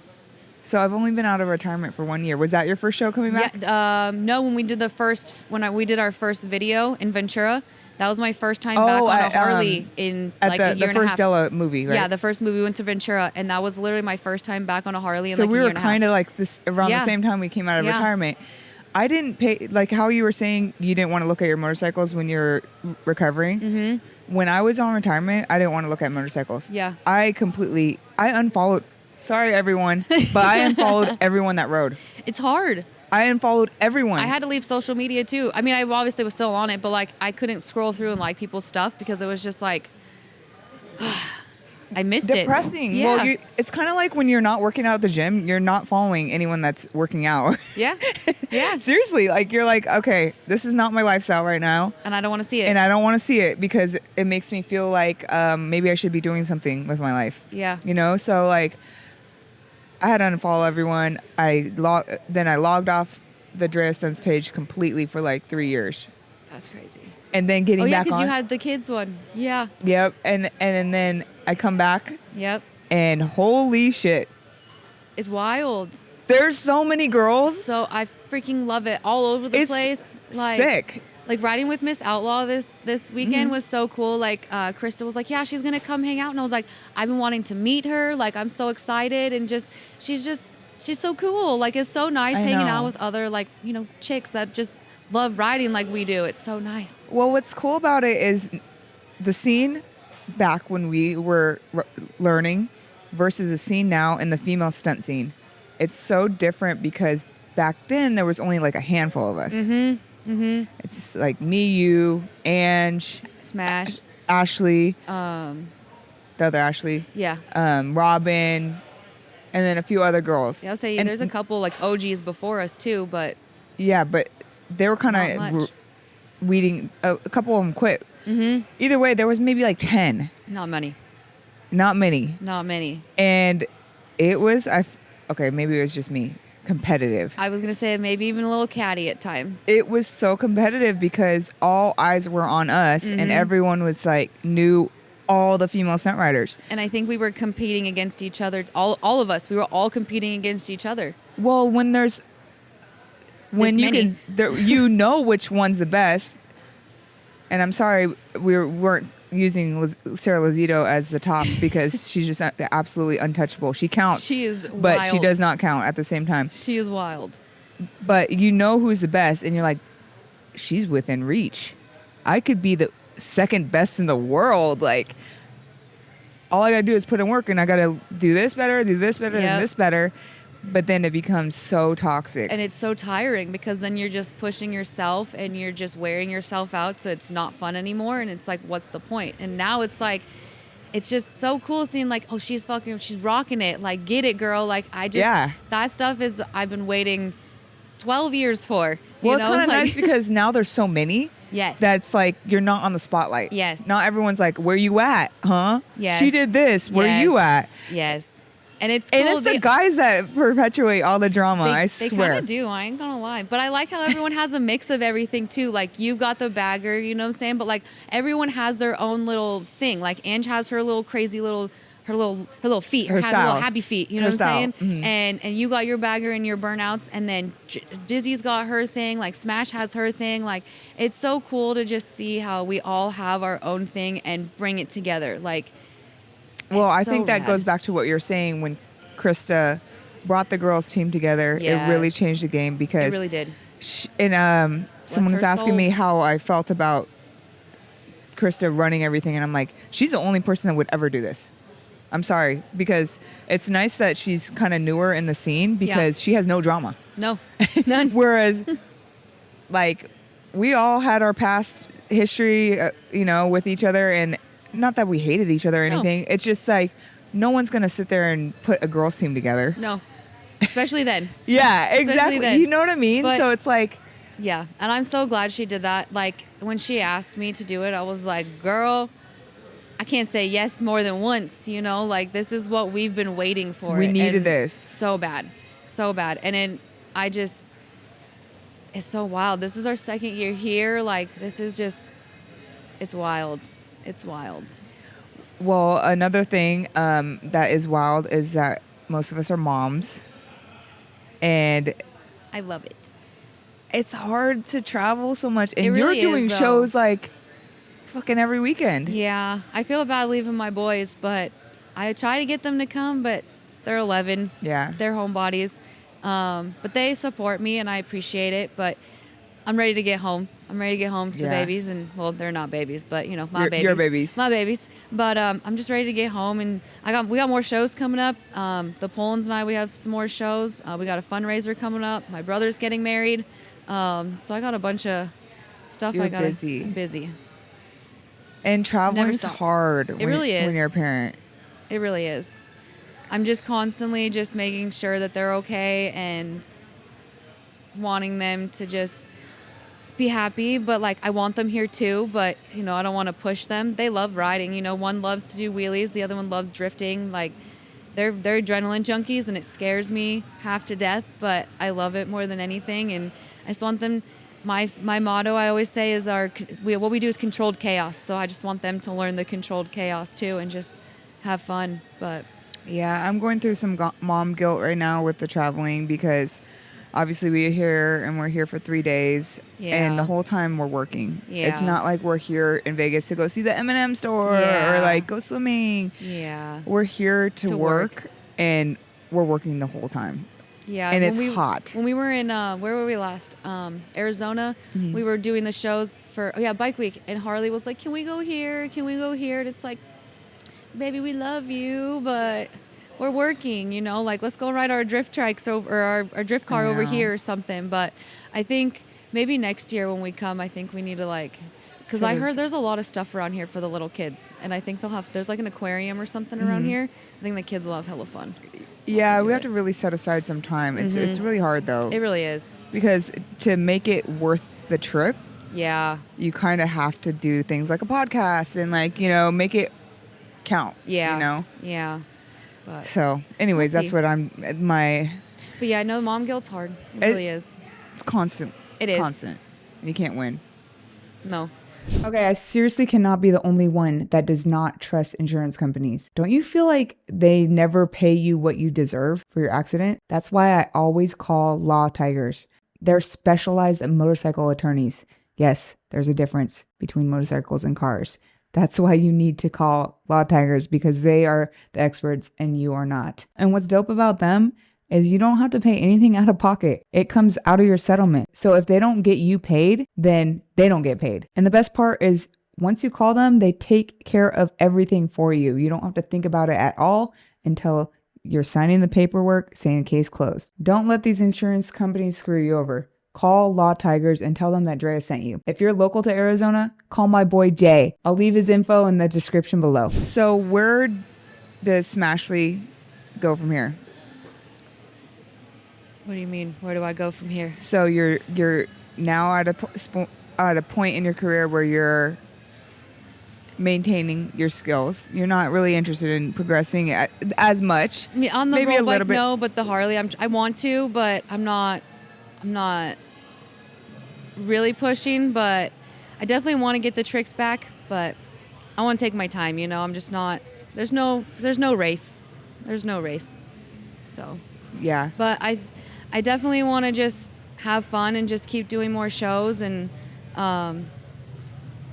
So I've only been out of retirement for 1 year. Was that your first show coming back? Yeah. No, when we did we did our first video in Ventura. That was my first time back on a Harley in like a year and a half. The first Della movie, right? Yeah, the first movie we went to Ventura, and that was literally my first time back on a Harley in so like a year and a half. So we were kind of like this around the same time we came out of retirement. I didn't pay, like how you were saying you didn't want to look at your motorcycles when you're recovering. Mm-hmm. When I was on retirement, I didn't want to look at motorcycles. Yeah. I unfollowed, sorry everyone, but I unfollowed everyone that rode. It's hard. I unfollowed everyone. I had to leave social media too. I mean, I obviously was still on it, but like I couldn't scroll through and like people's stuff because it was just like, I missed it. Depressing. Yeah. Well, it's kind of like when you're not working out at the gym, you're not following anyone that's working out. Yeah. Yeah. Seriously, like you're like, okay, this is not my lifestyle right now. And I don't want to see it. And I don't want to see it because it makes me feel like maybe I should be doing something with my life. Yeah. So like I had to unfollow everyone. Then I logged off the Drea Stunts page completely for like 3 years. That's crazy. And then getting back on. because you had the kids one. Yeah. Yep. And then I come back. Yep. And holy shit. It's wild. There's so many girls. So I freaking love it. All over the place. Like, sick. Like riding with Miss Outlaw this weekend was so cool. Like Krista was like, yeah, she's gonna come hang out, and I was like, I've been wanting to meet her. Like I'm so excited, and she's so cool. Like it's so nice hanging out with other like chicks that just love riding like we do. It's so nice. Well, what's cool about it is the scene back when we were learning versus the scene now in the female stunt scene. It's so different because back then there was only like a handful of us. Mm-hmm. Mm-hmm. It's like me, you, Ange, Smash, Ashley, the other Ashley, Robin, and then a few other girls. Yeah, I'll say there's a couple like OGs before us too, but but they were kind of weeding. A couple of them quit. Mm-hmm. Either way, there was maybe like 10. Not many. Not many. Not many. And it was, okay, maybe it was just me, competitive. I was going to say maybe even a little catty at times. It was so competitive because all eyes were on us and everyone was like, knew all the female stunt riders. And I think we were competing against each other. All of us, we were all competing against each other. Well, when you know which one's the best. And I'm sorry, we weren't using Sarah Lozito as the top because she's just absolutely untouchable. She counts. She is but wild. She does not count at the same time. She is wild. But you know who's the best, and you're like, she's within reach. I could be the second best in the world. Like, all I gotta do is put in work, and I gotta do this better, and this better. But then it becomes so toxic. And it's so tiring because then you're just pushing yourself and you're just wearing yourself out, so it's not fun anymore. And it's like, what's the point? And now it's like, it's just so cool seeing like, oh, she's rocking it. Like, get it, girl. Like, that stuff is, I've been waiting 12 years for. Well, it's kind of nice because now there's so many. Yes. That's like, you're not on the spotlight. Yes. Not everyone's like, where you at? Huh? Yes. She did this. Where you at? Yes. And it's cool. And it's the guys that perpetuate all the drama, I swear. They kind of do. I ain't going to lie. But I like how everyone has a mix of everything, too. Like, you got the bagger, you know what I'm saying? But, like, everyone has their own little thing. Like, Ange has her little crazy little... Her little feet, her little happy feet, you know what I'm saying? Mm-hmm. And you got your bagger and your burnouts, and then Dizzy's got her thing, like Smash has her thing. Like, it's so cool to just see how we all have our own thing and bring it together. Like, well, I think that goes back to what you're saying when Krista brought the girls team together. Yes. It really changed the game because it really did. Someone was asking me how I felt about Krista running everything, and I'm like, she's the only person that would ever do this. I'm sorry, because it's nice that she's kind of newer in the scene because she has no drama. No, none. Whereas, like, we all had our past history, with each other, and not that we hated each other or anything. It's just like, no one's going to sit there and put a girls team together. No, especially then. Yeah, exactly. Then. You know what I mean? But, so it's like... Yeah, and I'm so glad she did that. Like, when she asked me to do it, I was like, girl... I can't say yes more than once, like, this is what we've been waiting for. We needed this. So bad. And then it's so wild. This is our second year here. Like, this is just, it's wild. It's wild. Well, another thing that is wild is that most of us are moms. And I love it. It's hard to travel so much. And really you're doing is, shows like fucking every weekend. Yeah, I feel bad leaving my boys, but I try to get them to come, but they're 11. Yeah. They're homebodies. But they support me, and I appreciate it, but I'm ready to get home. I'm ready to get home to the babies, and, well, they're not babies, but, my babies. Your babies. My babies. But I'm just ready to get home, and we got more shows coming up. The Pullens and I, we have some more shows. We got a fundraiser coming up. My brother's getting married. So I got a bunch of stuff. I'm busy. And traveling's hard. It really is. When you're a parent. It really is. I'm just constantly just making sure that they're okay and wanting them to just be happy. But, like, I want them here too. But, I don't want to push them. They love riding. One loves to do wheelies. The other one loves drifting. Like, they're adrenaline junkies, and it scares me half to death. But I love it more than anything. And I just want them... My motto, I always say, is what we do is controlled chaos. So I just want them to learn the controlled chaos too and just have fun. But yeah, I'm going through some mom guilt right now with the traveling because obviously we're here for 3 days, and the whole time we're working. Yeah. It's not like we're here in Vegas to go see the M&M store or like go swimming. Yeah, we're here to work, and we're working the whole time. Yeah, and it's hot. When we were in, where were we last? Arizona. Mm-hmm. We were doing the shows for Bike Week, and Harley was like, "Can we go here? Can we go here?" And it's like, baby, we love you, but we're working. Like, let's go ride our drift trikes or our drift car over here or something. But I think maybe next year when we come, I think we need to because I heard there's a lot of stuff around here for the little kids, and I think there's like an aquarium or something around here. I think the kids will have hella fun. Yeah, we have to really set aside some time. It's really hard, though. It really is. Because to make it worth the trip, you kind of have to do things like a podcast and, make it count. Yeah. You know? Yeah. But So, anyways, we'll that's see. what But yeah, no, mom guilt's hard. It really is. it's constant. It is. Constant. You can't win. No. Okay, I seriously cannot be the only one that does not trust insurance companies. Don't you feel like they never pay you what you deserve for your accident? That's why I always call Law Tigers. They're specialized motorcycle attorneys. Yes, there's a difference between motorcycles and cars. That's why you need to call Law Tigers, because they are the experts and you are not. And what's dope about them is you don't have to pay anything out of pocket. It comes out of your settlement. So if they don't get you paid, then they don't get paid. And the best part is once you call them, they take care of everything for you. You don't have to think about it at all until you're signing the paperwork saying case closed. Don't let these insurance companies screw you over. Call Law Tigers and tell them that Drea sent you. If you're local to Arizona, call my boy Jay. I'll leave his info in the description below. So where does Smashley go from here? What do you mean? Where do I go from here? So you're now at a point in your career where you're maintaining your skills. You're not really interested in progressing as much. I mean, on the Maybe road a little bike, bit. no, but the Harley, I want to, but I'm not really pushing. But I definitely want to get the tricks back. But I want to take my time. You know, I'm just not. There's no race. There's no race. So. Yeah. But I definitely want to just have fun and just keep doing more shows and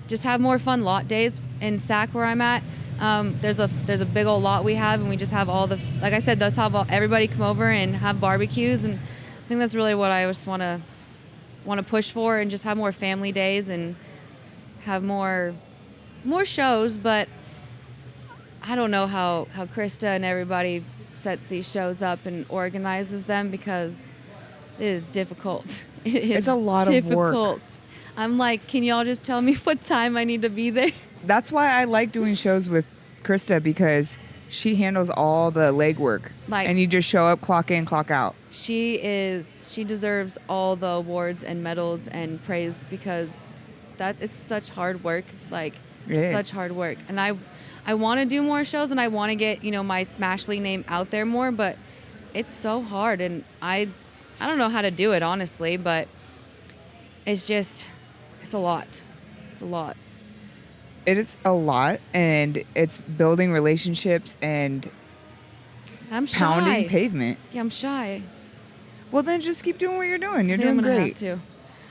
just have more fun lot days in SAC where I'm at. There's a big old lot we have, and we just have all the, like I said, let's have everybody come over and have barbecues, and I think that's really what I just want to push for, and just have more family days and have more shows. But I don't know how Krista and everybody sets these shows up and organizes them, because it is difficult. It's a lot of work. I'm like, can y'all just tell me what time I need to be there? That's why I like doing shows with Krista, because she handles all the legwork. And you just show up, clock in, clock out. She deserves all the awards and medals and praise, because it's such hard work. Such hard work. And I want to do more shows, and I want to get, my Smashley name out there more, but it's so hard, and I don't know how to do it, honestly, but it's a lot. It's a lot. It is a lot, and it's building relationships and I'm shy. pounding pavement. Yeah, I'm shy. Well, then just keep doing what you're doing. You're doing I'm gonna great. have to.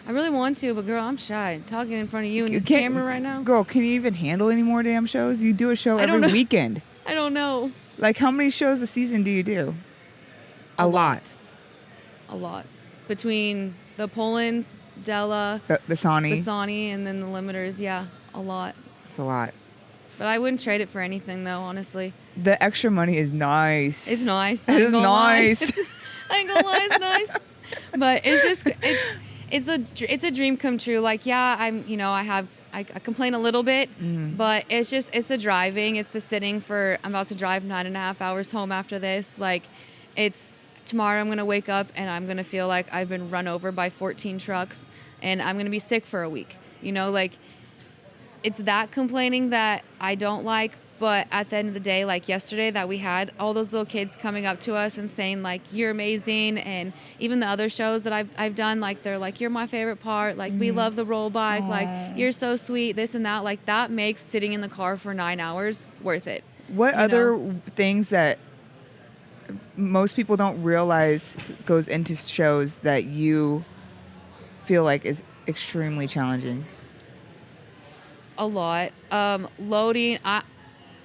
I really want to, but girl, I'm shy. Talking in front of you and this camera right now. Girl, can you even handle any more damn shows? You do a show every weekend. I don't know. Like, how many shows a season do you do? A lot. A lot. Between the Pullens, Della, Bassani, and then the limiters, yeah, a lot. It's a lot. But I wouldn't trade it for anything, though, honestly. The extra money is nice. It's nice. It is nice. I ain't gonna lie, it's nice. But it's just, it's a dream come true. Like, yeah, I complain a little bit, but it's the driving. It's the sitting I'm about to drive 9.5 hours home after this. Like, tomorrow I'm going to wake up and I'm going to feel like I've been run over by 14 trucks and I'm going to be sick for a week. It's that complaining that I don't like. But at the end of the day, like yesterday that we had all those little kids coming up to us and saying, like, you're amazing. And even the other shows that I've done, like, they're like, you're my favorite part. Like, we love the roll bike. Aww. Like, you're so sweet, this and that. Like, that makes sitting in the car for 9 hours worth it. What other things that most people don't realize goes into shows that you feel like is extremely challenging? A lot. Loading.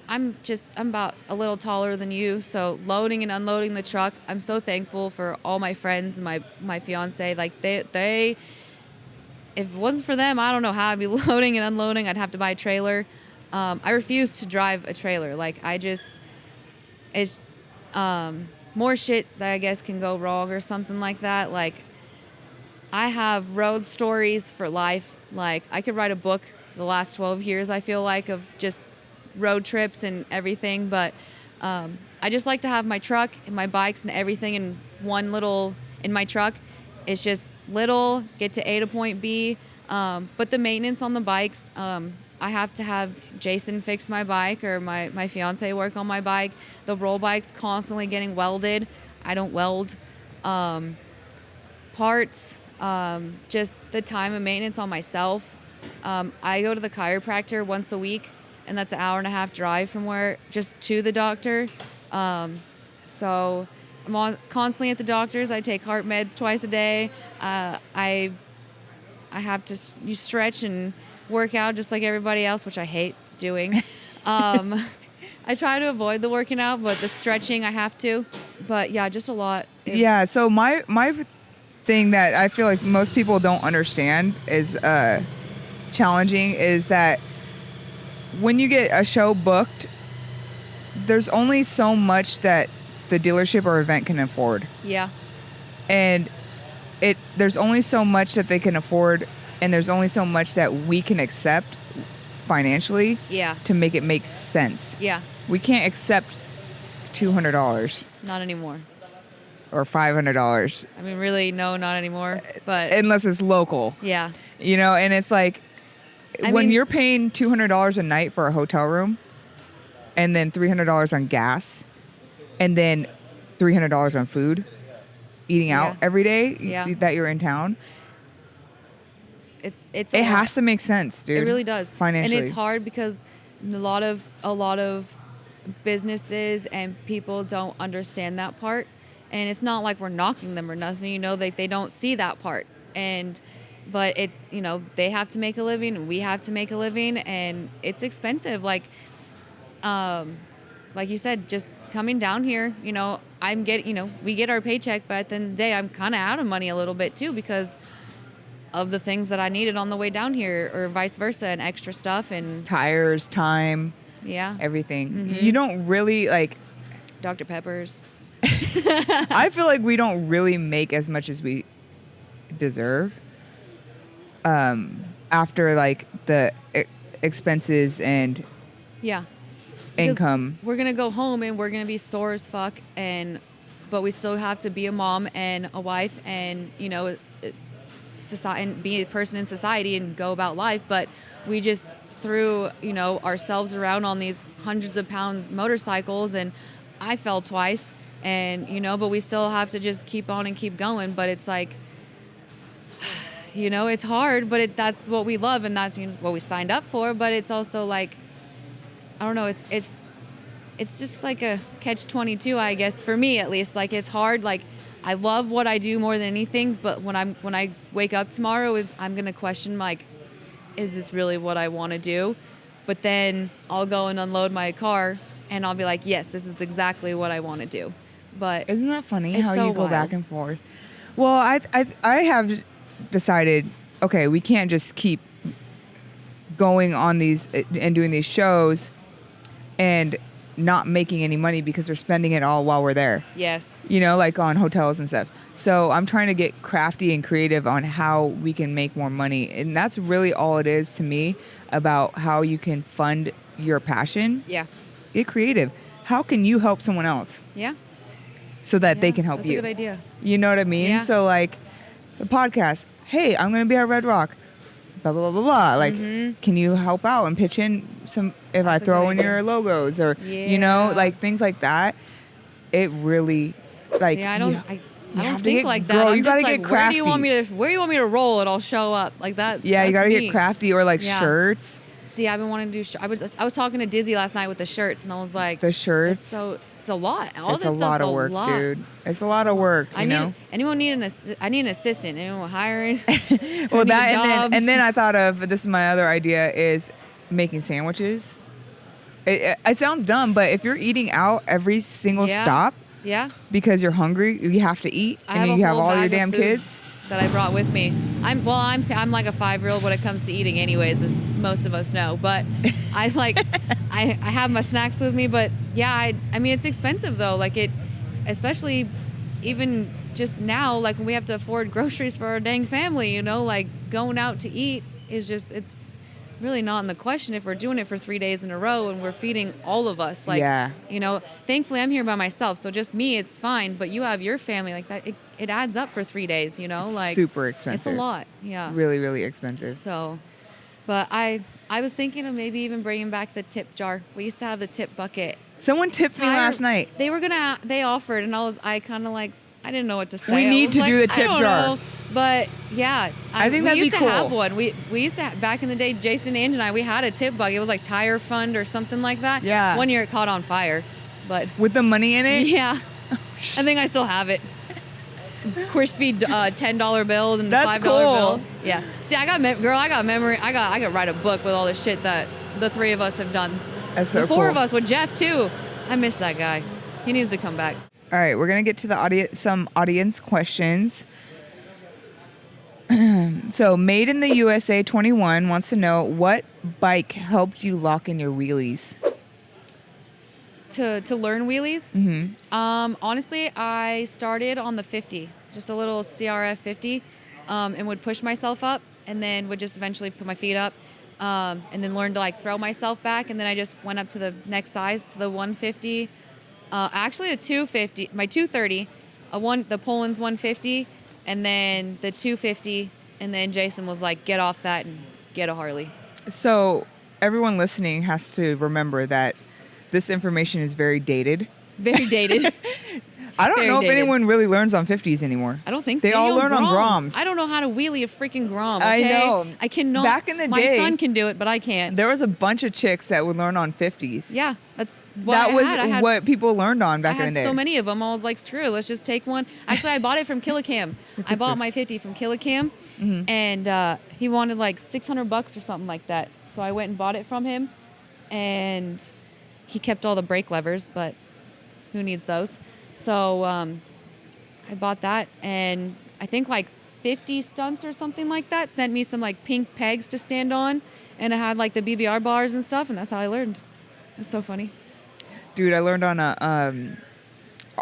I'm about a little taller than you, so loading and unloading the truck, I'm so thankful for all my friends and my fiance. Like, they if it wasn't for them, I don't know how I'd be loading and unloading. I'd have to buy a trailer. I refuse to drive a trailer. Like, it's more shit that I guess can go wrong or something like that. Like, I have road stories for life. Like, I could write a book for the last 12 years, I feel like, of just road trips and everything. But I just like to have my truck and my bikes and everything in my truck. It's just little, get to A to point B. But the maintenance on the bikes, I have to have Jason fix my bike or my fiance work on my bike. The roll bike's constantly getting welded. I don't weld. Parts, just the time and maintenance on myself. I go to the chiropractor once a week, and that's an hour and a half drive from where, just to the doctor. So I'm constantly at the doctor's. I take heart meds twice a day. I have to you stretch and work out just like everybody else, which I hate doing. I try to avoid the working out, but the stretching I have to. But yeah, just a lot. Yeah. So my thing that I feel like most people don't understand is challenging is that when you get a show booked, there's only so much that the dealership or event can afford. Yeah. And there's only so much that they can afford, and there's only so much that we can accept financially. Yeah. To make it make sense. Yeah. We can't accept $200. Not anymore. Or $500. I mean, really, no, not anymore. But unless it's local. Yeah. You know, and it's like when you're paying $200 a night for a hotel room, and then $300 on gas, and then $300 on food, eating out every day that you're in town. It has to make sense, dude. It really does. Financially. And it's hard because a lot of businesses and people don't understand that part. And it's not like we're knocking them or nothing, you know, they don't see that part. But it's, you know, they have to make a living, we have to make a living, and it's expensive. Like you said, just coming down here, you know, we get our paycheck, but at the end of the day, I'm kind of out of money a little bit too because of the things that I needed on the way down here, or vice versa, and extra stuff and tires, time, everything. Mm-hmm. You don't really like Dr. Peppers. I feel like we don't really make as much as we deserve after like the expenses and income. We're gonna go home and we're gonna be sore as fuck, but we still have to be a mom and a wife, and you know, society, and be a person in society and go about life. But we just threw, you know, ourselves around on these hundreds of pounds motorcycles, and I fell twice. And, you know, but we still have to just keep on and keep going. But it's like, you know, it's hard, but that's what we love, and that's what we signed up for. But it's also like, I don't know, it's just like a catch-22, I guess, for me at least. Like, it's hard. Like, I love what I do more than anything, but when I wake up tomorrow, I'm gonna question, like, is this really what I want to do? But then I'll go and unload my car, and I'll be like, yes, this is exactly what I want to do. But isn't that funny how so you go wild. back and forth? Well, I have decided, okay, we can't just keep going on these and doing these shows and not making any money because we're spending it all while we're there. Yes. You know, like on hotels and stuff. So I'm trying to get crafty and creative on how we can make more money. And that's really all it is to me about how you can fund your passion. Yeah. Get creative. How can you help someone else? Yeah. So that they can help that's you. That's a good idea. You know what I mean? Yeah. So like the podcast, hey, I'm going to be at Red Rock, blah, blah, blah, blah, blah. Like, can you help out and pitch in some, if That's I throw in idea. your logos or, you know, like things like that. It really, like, yeah, I don't have to think get, like that. girl, I'm you just gotta like, get where crafty. do you want me to roll? And I'll show up like that. Yeah, you that's got to me. get crafty or like shirts. See, I've been wanting to do. I was talking to Dizzy last night with the shirts, and I was like, the shirts. It's a lot. All it's this a stuff's lot of work, dude. It's a lot of work. You know. Anyone need I need an assistant. Anyone hiring? Well, that and then I thought of this is my other idea is making sandwiches. It sounds dumb, but if you're eating out every single stop, because you're hungry, you have to eat, and then you have all your damn kids that I brought with me. I'm like a 5-year-old when it comes to eating, anyways, as most of us know. But I have my snacks with me. But yeah, I mean it's expensive though. Like especially even just now, like when we have to afford groceries for our dang family. You know, like going out to eat is just it's really not in the question if we're doing it for 3 days in a row and we're feeding all of us. Like, you know, thankfully I'm here by myself, so just me, it's fine. But you have your family, like that. It adds up for 3 days. You know, it's like super expensive. It's a lot. Yeah. Really, really expensive. So, but I I was thinking of maybe even bringing back the tip jar. We used to have the tip bucket. Someone tipped me last night. They offered, and I kind of like, I didn't know what to say. We need to do the tip jar. But yeah, I think that'd be cool. We used to have one. We used to back in the day. Jason, Ange, and I, we had a tip bucket. It was like Tire Fund or something like that. Yeah. One year it caught on fire, but with the money in it. Yeah, I think I still have it. Crispy $10 bills and That's $5 cool. bill. Yeah. See, I got memory. I could write a book with all the shit that the three of us have done. That's so the four cool. of us with Jeff too. I miss that guy. He needs to come back. All right, we're gonna get to the some audience questions. So, Made in the USA 21 wants to know what bike helped you lock in your wheelies. To learn wheelies. Mm-hmm. Honestly, I started on the 50, just a little CRF 50, and would push myself up, and then would just eventually put my feet up, and then learn to like throw myself back, and then I just went up to the next size, the 150. Actually, a 250, my 230, the Pullen's 150, and then the 250, and then Jason was like, "Get off that and get a Harley." So, everyone listening has to remember that this information is very dated. Very dated. I don't Very know if dated. anyone really learns on 50s anymore. I don't think so. They all learn on Groms. I don't know how to wheelie a freaking Grom. Okay? I know. I cannot. Back in the my day, son can do it, but I can't. There was a bunch of chicks that would learn on 50s. Yeah, that's what That I was had. I had, what people learned on back I in the had day. so many of them. I was like, screw it, let's just take one. Actually, I bought it from Killicam. I bought my 50 from Killicam, and he wanted like $600 or something like that. So I went and bought it from him, and he kept all the brake levers, but who needs those? So I bought that, and I think like 50 Stunts or something like that sent me some like pink pegs to stand on, and it had like the BBR bars and stuff, and that's how I learned. It's so funny. Dude, I learned on a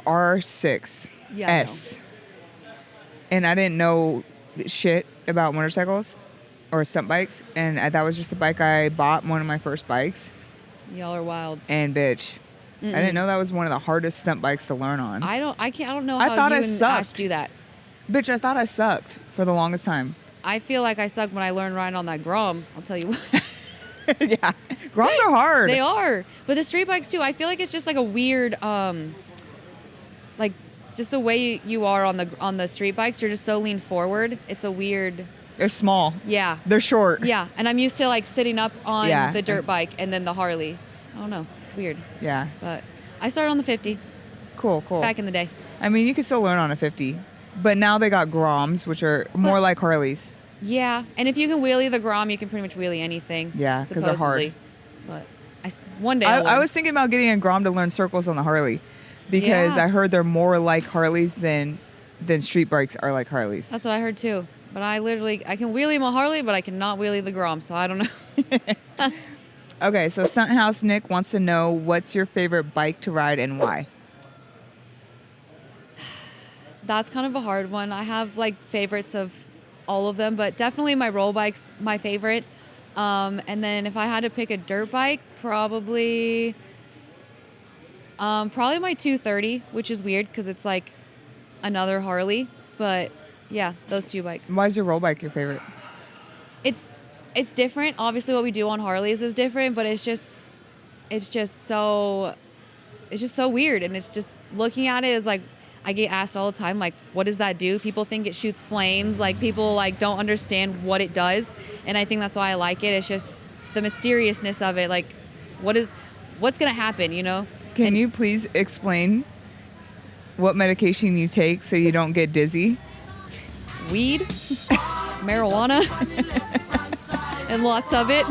R6 Yeah, S, and I didn't know shit about motorcycles or stunt bikes, and that was just a bike I bought, one of my first bikes. Y'all are wild. And bitch, I didn't know that was one of the hardest stunt bikes to learn on. I don't know I how thought you I and sucked. Ash do that. Bitch, I thought I sucked for the longest time. I feel like I sucked when I learned riding on that Grom. I'll tell you what. Yeah, Groms are hard. They are. But the street bikes too, I feel like it's just like a weird like just the way you are on the street bikes, you're just so lean forward. It's a weird. They're small. Yeah. They're short. Yeah, and I'm used to like sitting up on Yeah. the dirt bike and then the Harley. I don't know. It's weird. Yeah. But I started on the 50 Cool. back in the day. I mean, you can still learn on a 50, but now they got Groms, which are more like Harleys. Yeah, and if you can wheelie the Grom, you can pretty much wheelie anything. Yeah, 'cause they're hard. supposedly. But one day I was thinking about getting a Grom to learn circles on the Harley, because Yeah. I heard they're more like Harleys than street bikes are like Harleys. That's what I heard too. But I can wheelie my Harley, but I cannot wheelie the Grom, so I don't know. Okay, so Stunt House Nick wants to know, what's your favorite bike to ride and why? That's kind of a hard one. I have like favorites of all of them, but definitely my roll bike's my favorite. And then if I had to pick a dirt bike, probably my 230, which is weird because it's like another Harley. But yeah, those two bikes. Why is your roll bike your favorite? It's different. Obviously, what we do on Harleys is different, but it's just so weird. And it's just looking at it is like, I get asked all the time, like, what does that do? People think it shoots flames. Like, people like don't understand what it does. And I think that's why I like it. It's just the mysteriousness of it. Like, what's going to happen, you know? Can you please explain what medication you take so you don't get dizzy? Weed, marijuana, and lots of it.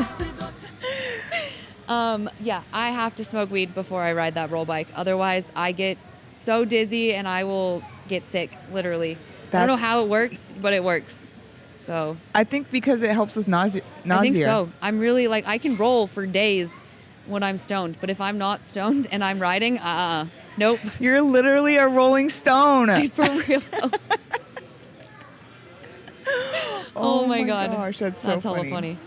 Yeah, I have to smoke weed before I ride that roll bike. Otherwise, I get so dizzy and I will get sick, literally. I don't know how it works, but it works. So I think because it helps with nausea. I think so. I'm really like, I can roll for days when I'm stoned, but if I'm not stoned and I'm riding, nope. You're literally a rolling stone. For real. Oh my God. Gosh, that's so hella funny.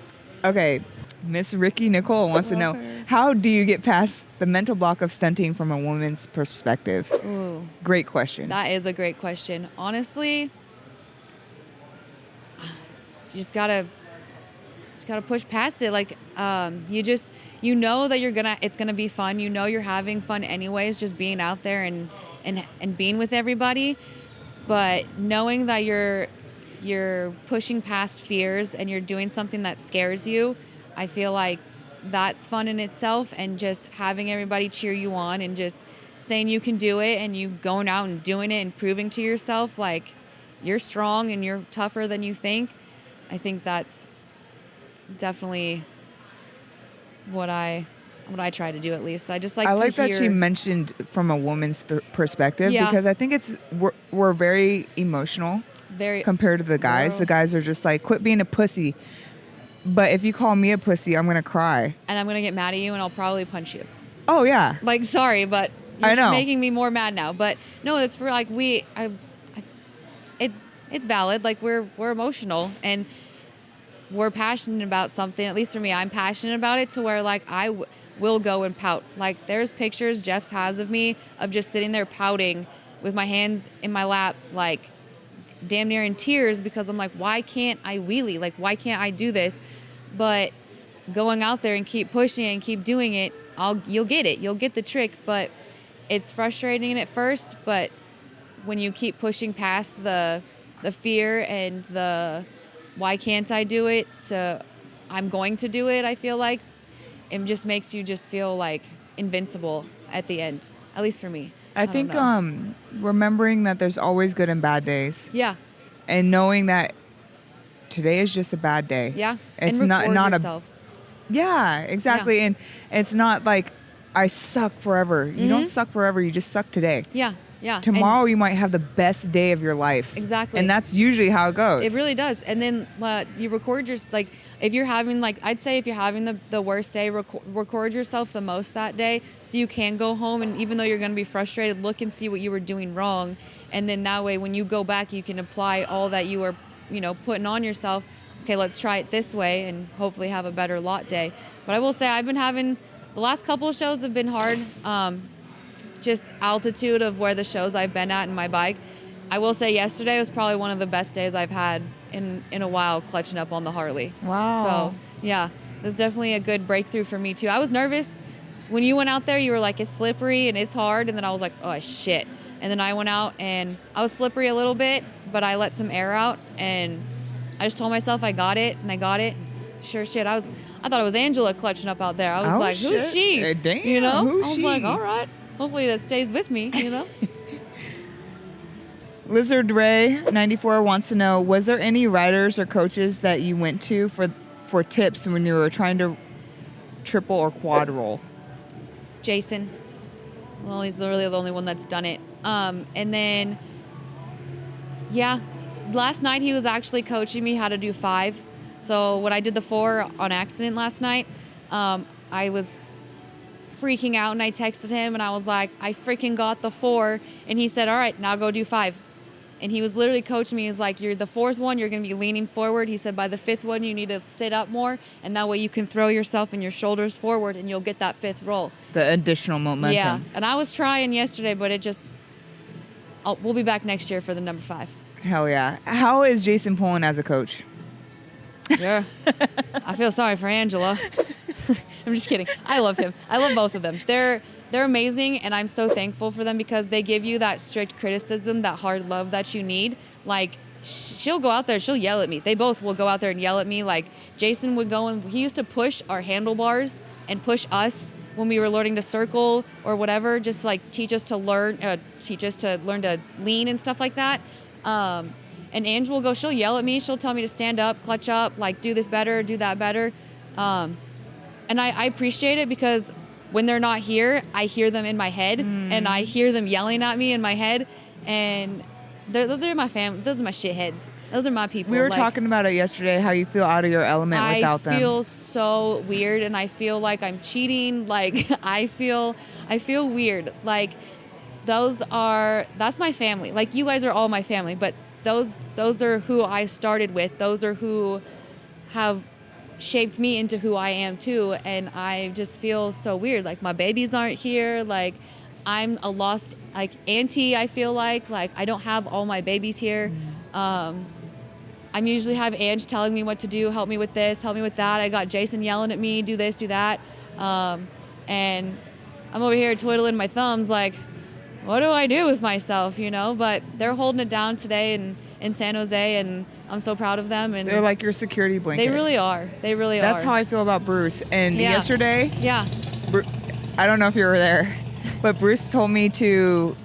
Okay, Miss Ricky Nicole wants to know, how do you get past the mental block of stunting from a woman's perspective? Ooh, Great question. that is a great question. Honestly, you just gotta just gotta push past it. Like, you know that it's gonna be fun. You know you're having fun anyways, just being out there and being with everybody. But knowing that you're pushing past fears and you're doing something that scares you, I feel like that's fun in itself. And just having everybody cheer you on and just saying you can do it, and you going out and doing it and proving to yourself like you're strong and you're tougher than you think. I think that's definitely what I try to do, at least. I just like I to like that hear, she mentioned from a woman's perspective, Yeah. because I think we're very emotional very compared to the guys. Girl. The guys are just like, quit being a pussy. But if you call me a pussy, I'm gonna cry. and I'm gonna get mad at you and I'll probably punch you. Oh yeah. Like, sorry, but I you're know. just making me more mad now. But no, it's for like it's valid. Like, we're emotional and we're passionate about something. At least for me, I'm passionate about it to where like I will go and pout. Like, there's pictures Jeff's has of me of just sitting there pouting with my hands in my lap, like damn near in tears, because I'm like, why can't I wheelie? Like, why can't I do this? But going out there and keep pushing it and keep doing it, you'll get it. You'll get the trick. But it's frustrating at first, but when you keep pushing past the fear and the why can't I do it to I'm going to do it, I feel like it just makes you just feel like invincible at the end, at least for me. I don't think know. remembering that there's always good and bad days, Yeah, and knowing that today is just a bad day. yeah. It's and not record a yourself. Yeah, exactly. And it's not like I suck forever. You don't suck forever. You just suck today. Yeah, yeah. Tomorrow you might have the best day of your life. Exactly. And that's usually how it goes. It really does. And then you record like, if you're having, like, I'd say if you're having the worst day, record yourself the most that day, so you can go home, and even though you're going to be frustrated, look and see what you were doing wrong. And then that way, when you go back, you can apply all that you were, putting on yourself. Okay, let's try it this way and hopefully have a better lot day. But I will say I've been having, the last couple of shows have been hard. Just altitude of where the shows I've been at in my bike. I will say yesterday was probably one of the best days I've had in a while, clutching up on the Harley. Wow. So yeah, it was definitely a good breakthrough for me too. I was nervous. When you went out there, you were like, it's slippery and it's hard. And then I was like, oh shit. And then I went out and I was slippery a little bit, but I let some air out and I just told myself I got it, and I got it. Sure shit, I thought it was Angela clutching up out there. I was like, shit. who's she? Damn, I who's was she? like, all right. Hopefully that stays with me, Lizard Ray 94 wants to know, was there any riders or coaches that you went to for tips when you were trying to triple or quad roll? Jason. Well, he's literally the only one that's done it. And then, yeah, last night he was actually coaching me how to do 5. So when I did the 4 on accident last night, I was freaking out and I texted him and I was like, I freaking got the 4. And he said, all right, now go do 5. And he was literally coaching me. He's like, you're the 4th one, you're going to be leaning forward. He said, by the 5th one, you need to sit up more. And that way you can throw yourself and your shoulders forward and you'll get that 5th roll. The additional momentum. Yeah. And I was trying yesterday, but we'll be back next year for the number 5. Hell yeah. How is Jason Pullen as a coach? Yeah. I feel sorry for Angela. I'm just kidding. I love him. I love both of them. They're amazing, and I'm so thankful for them because they give you that strict criticism, that hard love that you need. Like, she'll go out there, she'll yell at me. They both will go out there and yell at me. Like, Jason would go and he used to push our handlebars and push us when we were learning to circle or whatever, just to like teach us to learn to lean and stuff like that. And Ange will go, she'll yell at me. She'll tell me to stand up, clutch up, like do this better, do that better. And I appreciate it because when they're not here, I hear them in my head and I hear them yelling at me in my head. And those are my family. Those are my shitheads. Those are my people. We were talking about it yesterday, how you feel out of your element without them. I feel so weird and I feel like I'm cheating. Like I feel weird. Like that's my family. Like you guys are all my family, but those are who I started with. Those are who have shaped me into who I am too. And I just feel so weird. Like my babies aren't here. Like I'm a lost auntie. I feel like I don't have all my babies here. I'm usually have Ange telling me what to do, help me with this, help me with that. I got Jason yelling at me, do this, do that. And I'm over here twiddling my thumbs like, what do I do with myself, you know? But they're holding it down today in San Jose, and I'm so proud of them. And they're like your security blanket. they really are. They really are. That's how I feel about Bruce. And yesterday, yeah, I don't know if you were there, but Bruce told me to,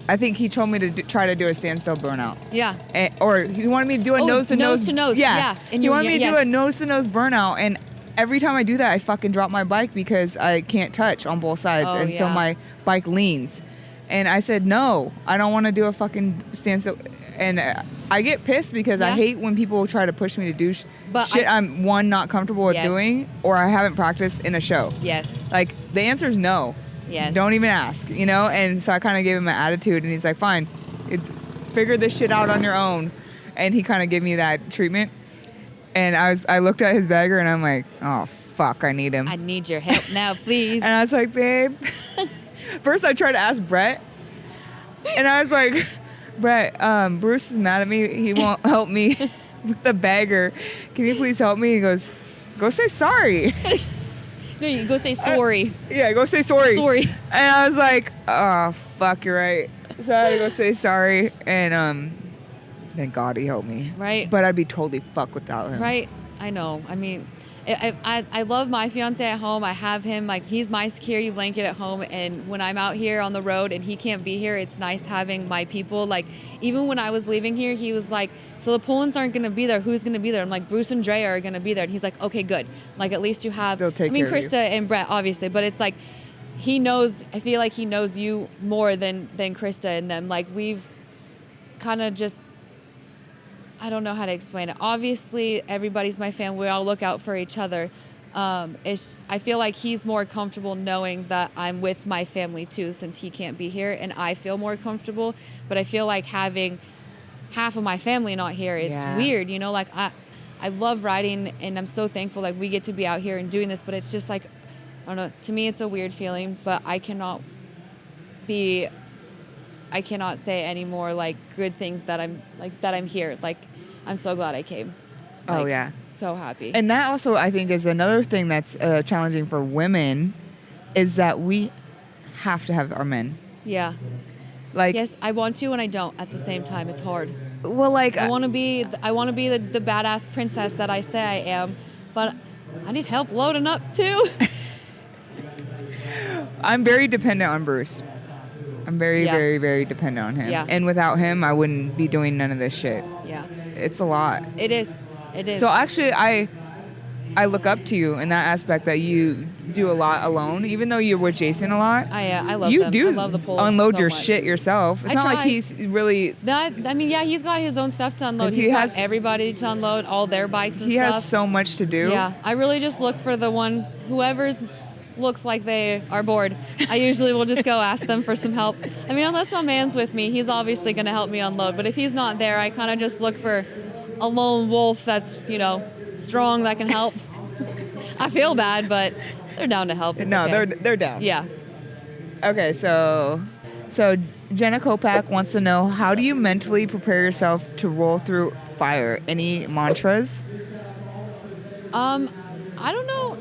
I think he told me to try to do a standstill burnout. Yeah. Or he wanted me to do a nose to nose. Yeah. And he wanted me to do a nose to nose burnout. And every time I do that, I fucking drop my bike because I can't touch on both sides. So my bike leans. And I said, no, I don't want to do a fucking standstill. And I get pissed because I hate when people try to push me to do shit I'm, one, not comfortable with doing, or I haven't practiced in a show. Yes. Like, the answer is no. Yes. Don't even ask, you know? And so I kind of gave him an attitude, and he's like, fine, figure this shit out on your own. And he kind of gave me that treatment. And I looked at his bagger, and I'm like, oh, fuck, I need him. I need your help now, please. And I was like, babe. First, I tried to ask Brett. And I was like, Brett, Bruce is mad at me. He won't help me with the bagger. Can you please help me? He goes, go say sorry. No, you go say sorry. Yeah, go say sorry. Sorry. And I was like, oh, fuck, you're right. So I had to go say sorry. And thank God he helped me. Right. But I'd be totally fucked without him. Right. I know. I mean, I love my fiance at home. I have him, like, he's my security blanket at home. And when I'm out here on the road and he can't be here, it's nice having my people. Like, even when I was leaving here, he was like, so the Pullens aren't going to be there. Who's going to be there? I'm like, Bruce and Drea are going to be there. And he's like, okay, good. Like, at least you have, They'll take care of Krista and Brett, obviously. But it's like, he knows, I feel like he knows you more than Krista and them. Like, we've kind of just, I don't know how to explain it. Obviously, everybody's my family. We all look out for each other. I feel like he's more comfortable knowing that I'm with my family too, since he can't be here, and I feel more comfortable. But I feel like having half of my family not here, it's weird, you know. Like, I love riding, and I'm so thankful like we get to be out here and doing this. But it's just like, I don't know. To me, it's a weird feeling. But I cannot say any more like good things that I'm here. Like, I'm so glad I came. Like, oh, yeah. So happy. And that also, I think, is another thing that's challenging for women, is that we have to have our men. Yeah. Like, yes, I want to and I don't at the same time. It's hard. Well, like, I want to be the badass princess that I say I am, but I need help loading up too. I'm very dependent on Bruce. I'm very, very, very dependent on him. Yeah. And without him, I wouldn't be doing none of this shit. Yeah. It's a lot. It is. It is. So actually, I look up to you in that aspect, that you do a lot alone, even though you're with Jason a lot. I love you them. do I love the Pullens unload so your much. shit yourself. It's not like he's really... he's got his own stuff to unload. He's got everybody to unload, all their bikes and stuff. He has so much to do. Yeah. I really just look for the one, whoever's looks like they are bored. I usually will just go ask them for some help. I mean, unless my man's with me, he's obviously going to help me unload. But if he's not there, I kind of just look for a lone wolf that's, you know, strong, that can help. I feel bad, but they're down to help. It's okay. They're down. Yeah. Okay, so Jenna Kopak wants to know, how do you mentally prepare yourself to roll through fire? Any mantras? I don't know.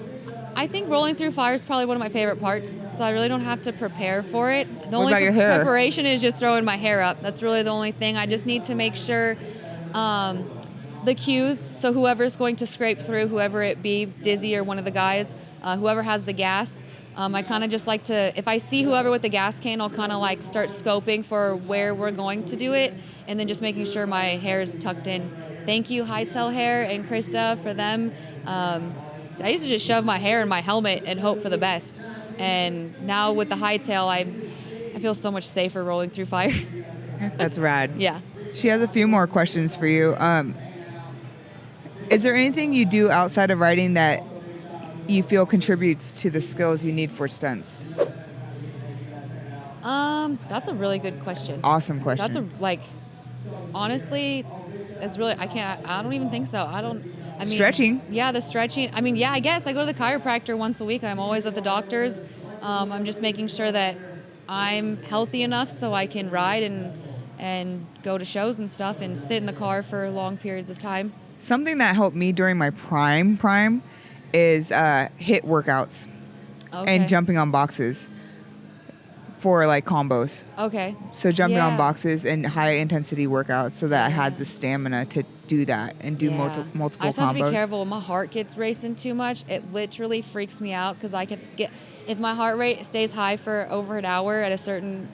I think rolling through fire is probably one of my favorite parts, so I really don't have to prepare for it. The only preparation is just throwing my hair up. That's really the only thing. I just need to make sure the cues, so whoever's going to scrape through, whoever it be, Dizzy or one of the guys, whoever has the gas, I kind of just like to, if I see whoever with the gas can, I'll kind of like start scoping for where we're going to do it, and then just making sure my hair is tucked in. Thank you, Hightail Hair and Krista, for them. I used to just shove my hair in my helmet and hope for the best. And now with the Hightail, I feel so much safer rolling through fire. That's rad. Yeah. She has a few more questions for you. Is there anything you do outside of riding that you feel contributes to the skills you need for stunts? That's a really good question. Awesome question. Honestly, it's really, I don't even think so. Stretching. Yeah, the stretching. I mean, yeah, I guess I go to the chiropractor once a week. I'm always at the doctor's. I'm just making sure that I'm healthy enough so I can ride and go to shows and stuff and sit in the car for long periods of time. Something that helped me during my prime is hit workouts and jumping on boxes for like combos. Okay. So jumping on boxes and high intensity workouts so that I had the stamina to do that and do multiple I just have to combos. be careful when my heart gets racing too much. It literally freaks me out because I can get, if my heart rate stays high for over an hour at a certain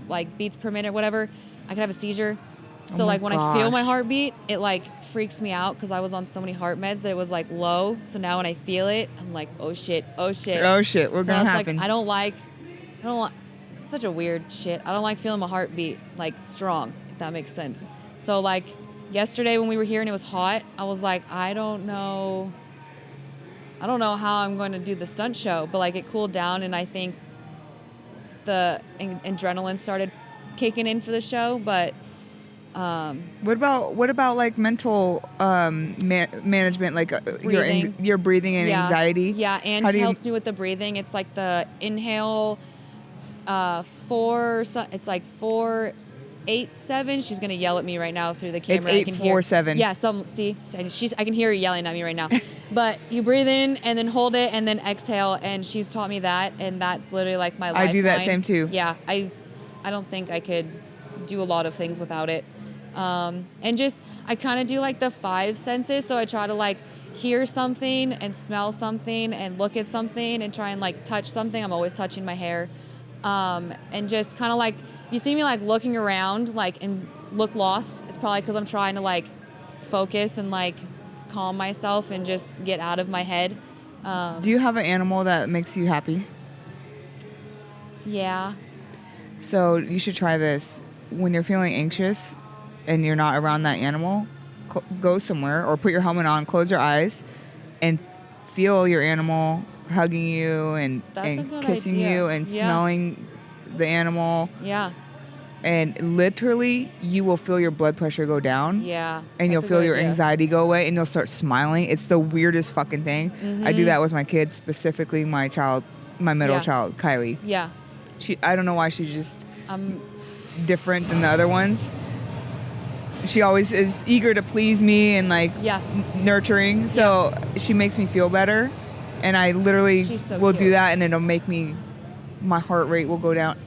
like beats per minute, whatever, I could have a seizure. So like when I feel my heartbeat, it like freaks me out because I was on so many heart meds that it was like low. So now when I feel it, I'm like, oh shit, what's gonna happen? Like, I don't like, it's such a weird shit. I don't like feeling my heartbeat like strong, if that makes sense. So like yesterday when we were here and it was hot, I was like, I don't know how I'm going to do the stunt show, but like it cooled down and I think the adrenaline started kicking in for the show, but what about like mental management, like your breathing and anxiety? Yeah, and she helps me with the breathing. It's like the inhale, it's like 4, 8, 7. She's gonna yell at me right now through the camera. It's 8, 4, 7. Yeah, I can hear her yelling at me right now. But you breathe in and then hold it and then exhale, and she's taught me that, and that's literally like my lifeline. I do that same too. Yeah, I don't think I could do a lot of things without it. And just, I kind of do like the 5 senses. So I try to like hear something and smell something and look at something and try and like touch something. I'm always touching my hair. And just kind of like, you see me like looking around like and look lost. It's probably because I'm trying to like focus and like calm myself and just get out of my head. Do you have an animal that makes you happy? Yeah. So you should try this. When you're feeling anxious and you're not around that animal, go somewhere or put your helmet on, close your eyes, and feel your animal hugging you and kissing you and smelling the animal. Yeah. And literally, you will feel your blood pressure go down. Yeah. And you'll feel your anxiety go away and you'll start smiling. It's the weirdest fucking thing. Mm-hmm. I do that with my kids, specifically my middle child, Kylie. Yeah. I don't know why she's just different than the other ones. She always is eager to please me and like nurturing. So she makes me feel better. And I literally will do that and it'll make me, my heart rate will go down.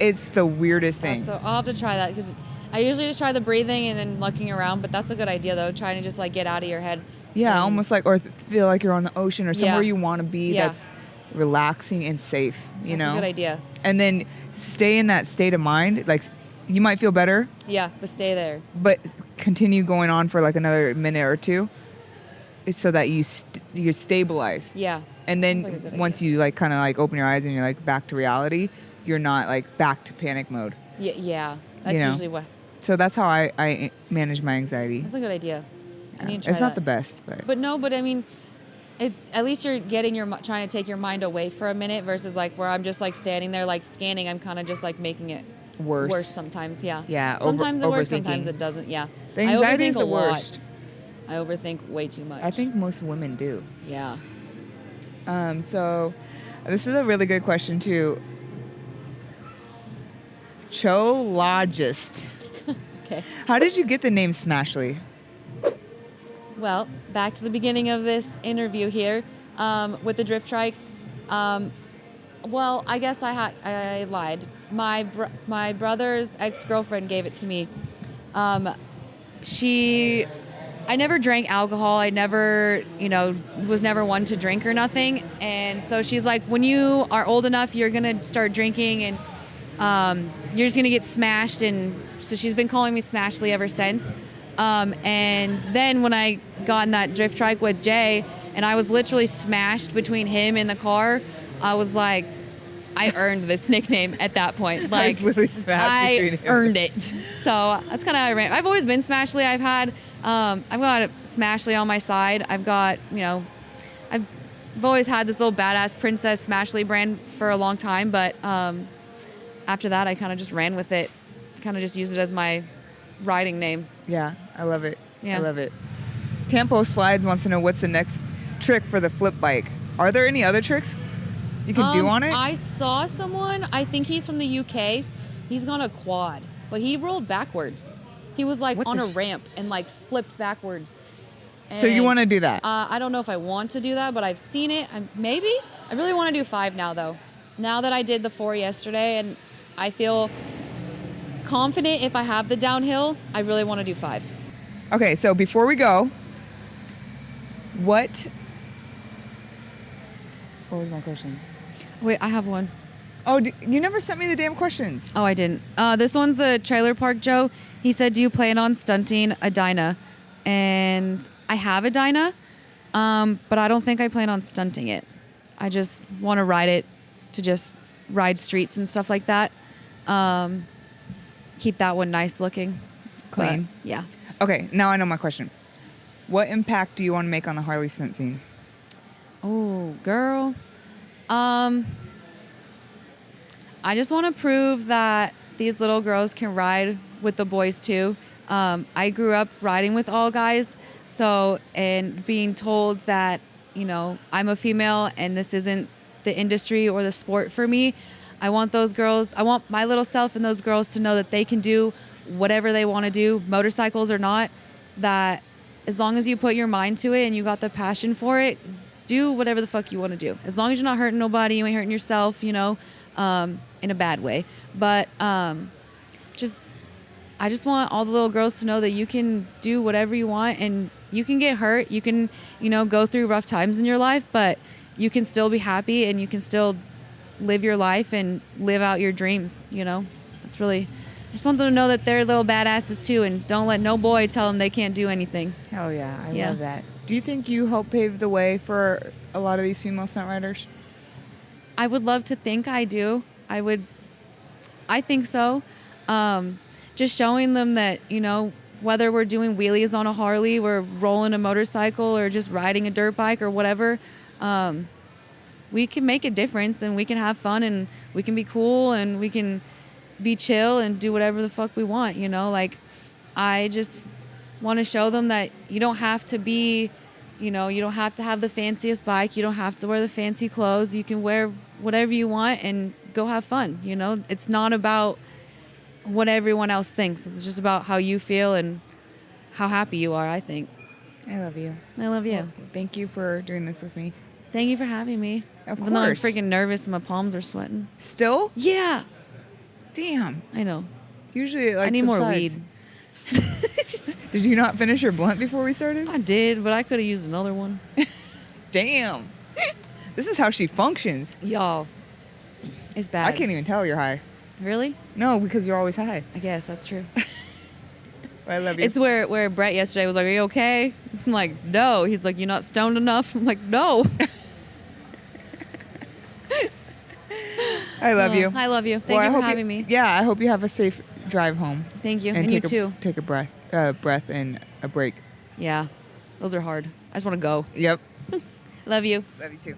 It's the weirdest thing. So I'll have to try that because I usually just try the breathing and then looking around, but that's a good idea though, trying to just like get out of your head. Yeah, almost like, or feel like you're on the ocean or somewhere you want to be that's relaxing and safe, you know? That's a good idea. And then stay in that state of mind. Like you might feel better. Yeah, but stay there. But continue going on for like another minute or two so that you stabilize. Yeah. And then once you like kind of like open your eyes and you're like back to reality, you're not like back to panic mode. Yeah. That's usually what. So that's how I manage my anxiety. That's a good idea. Yeah. I need to try it's not the best, but. But no, but I mean, it's at least you're getting trying to take your mind away for a minute versus like where I'm just like standing there like scanning. I'm kind of just like making it worse sometimes. Yeah. Yeah. Sometimes it works. Sometimes it doesn't. Yeah. The anxiety is the worst. I overthink way too much. I think most women do. Yeah. So this is a really good question too. Chologist. Okay. How did you get the name Smashley? Well, back to the beginning of this interview here with the drift trike. Well, I guess I lied. My brother's ex-girlfriend gave it to me. I never drank alcohol. I never, was never one to drink or nothing. And so she's like, when you are old enough, you're going to start drinking and you're just going to get smashed. And so she's been calling me Smashley ever since. And then when I got in that drift trike with Jay and I was literally smashed between him and the car, I was like, I earned this nickname at that point. Like, I earned it. So that's kind of how I ran. I've always been Smashley. I've got a Smashley on my side. I've got, I've always had this little badass Princess Smashley brand for a long time. But after that, I kind of just ran with it. Kind of just used it as my riding name. Yeah, I love it. Yeah. I love it. Campo Slides wants to know what's the next trick for the flip bike. Are there any other tricks you can do on it? I saw someone, I think he's from the UK. He's got a quad, but he rolled backwards. He was like What on the a ramp and like flipped backwards. So you want to do that? I don't know if I want to do that, but I've seen it. Maybe. I really want to do 5 now, though. Now that I did the 4 yesterday, and I feel confident if I have the downhill, I really want to do 5. Okay, so before we go, what was my question? Wait, I have one. Oh, you never sent me the damn questions. Oh, I didn't. This one's a Trailer Park Joe. He said, do you plan on stunting a Dyna? And I have a Dyna, but I don't think I plan on stunting it. I just want to ride it to just ride streets and stuff like that. Keep that one nice looking. Clean. But, yeah. Okay, now I know my question. What impact do you want to make on the Harley stunt scene? Oh, girl. I just want to prove that these little girls can ride with the boys too. I grew up riding with all guys, and being told that, you know, I'm a female and this isn't the industry or the sport for me. I want my little self and those girls to know that they can do whatever they want to do, motorcycles or not, that as long as you put your mind to it and you got the passion for it, do whatever the fuck you want to do. As long as you're not hurting nobody, you ain't hurting yourself, you know, in a bad way. But I just want all the little girls to know that you can do whatever you want, and you can get hurt. You can, you know, go through rough times in your life, but you can still be happy and you can still live your life and live out your dreams, you know. That's really, I just want them to know that they're little badasses too, and don't let no boy tell them they can't do anything. Hell yeah, I love that. Do you think you help pave the way for a lot of these female stunt riders? I would love to think I do. I think so. Just showing them that, you know, whether we're doing wheelies on a Harley, we're rolling a motorcycle, or just riding a dirt bike or whatever, we can make a difference, and we can have fun, and we can be cool, and we can be chill and do whatever the fuck we want, you know? Like, I just want to show them that you don't have to be, you know, you don't have to have the fanciest bike. You don't have to wear the fancy clothes. You can wear whatever you want and go have fun, you know? It's not about what everyone else thinks. It's just about how you feel and how happy you are, I think. I love you. I love you. Well, thank you for doing this with me. Thank you for having me. Of Even though I'm course. freaking nervous and my palms are sweating. Still? Yeah. Damn. I know. Usually it, like, I need more subsides. weed. Did you not finish your blunt before we started? I did, but I could have used another one. Damn. This is how she functions. Y'all, it's bad. I can't even tell you're high. Really? No, because you're always high. I guess that's true. I love you. It's where Brett yesterday was like, "Are you okay?" I'm like, "No." He's like, "You're not stoned enough?" I'm like, "No." I love you. I love you. Thank you for having me. Yeah, I hope you have a safe drive home. Thank you. And you too. Take a breath and a break. Yeah. Those are hard. I just want to go. Yep. Love you. Love you too.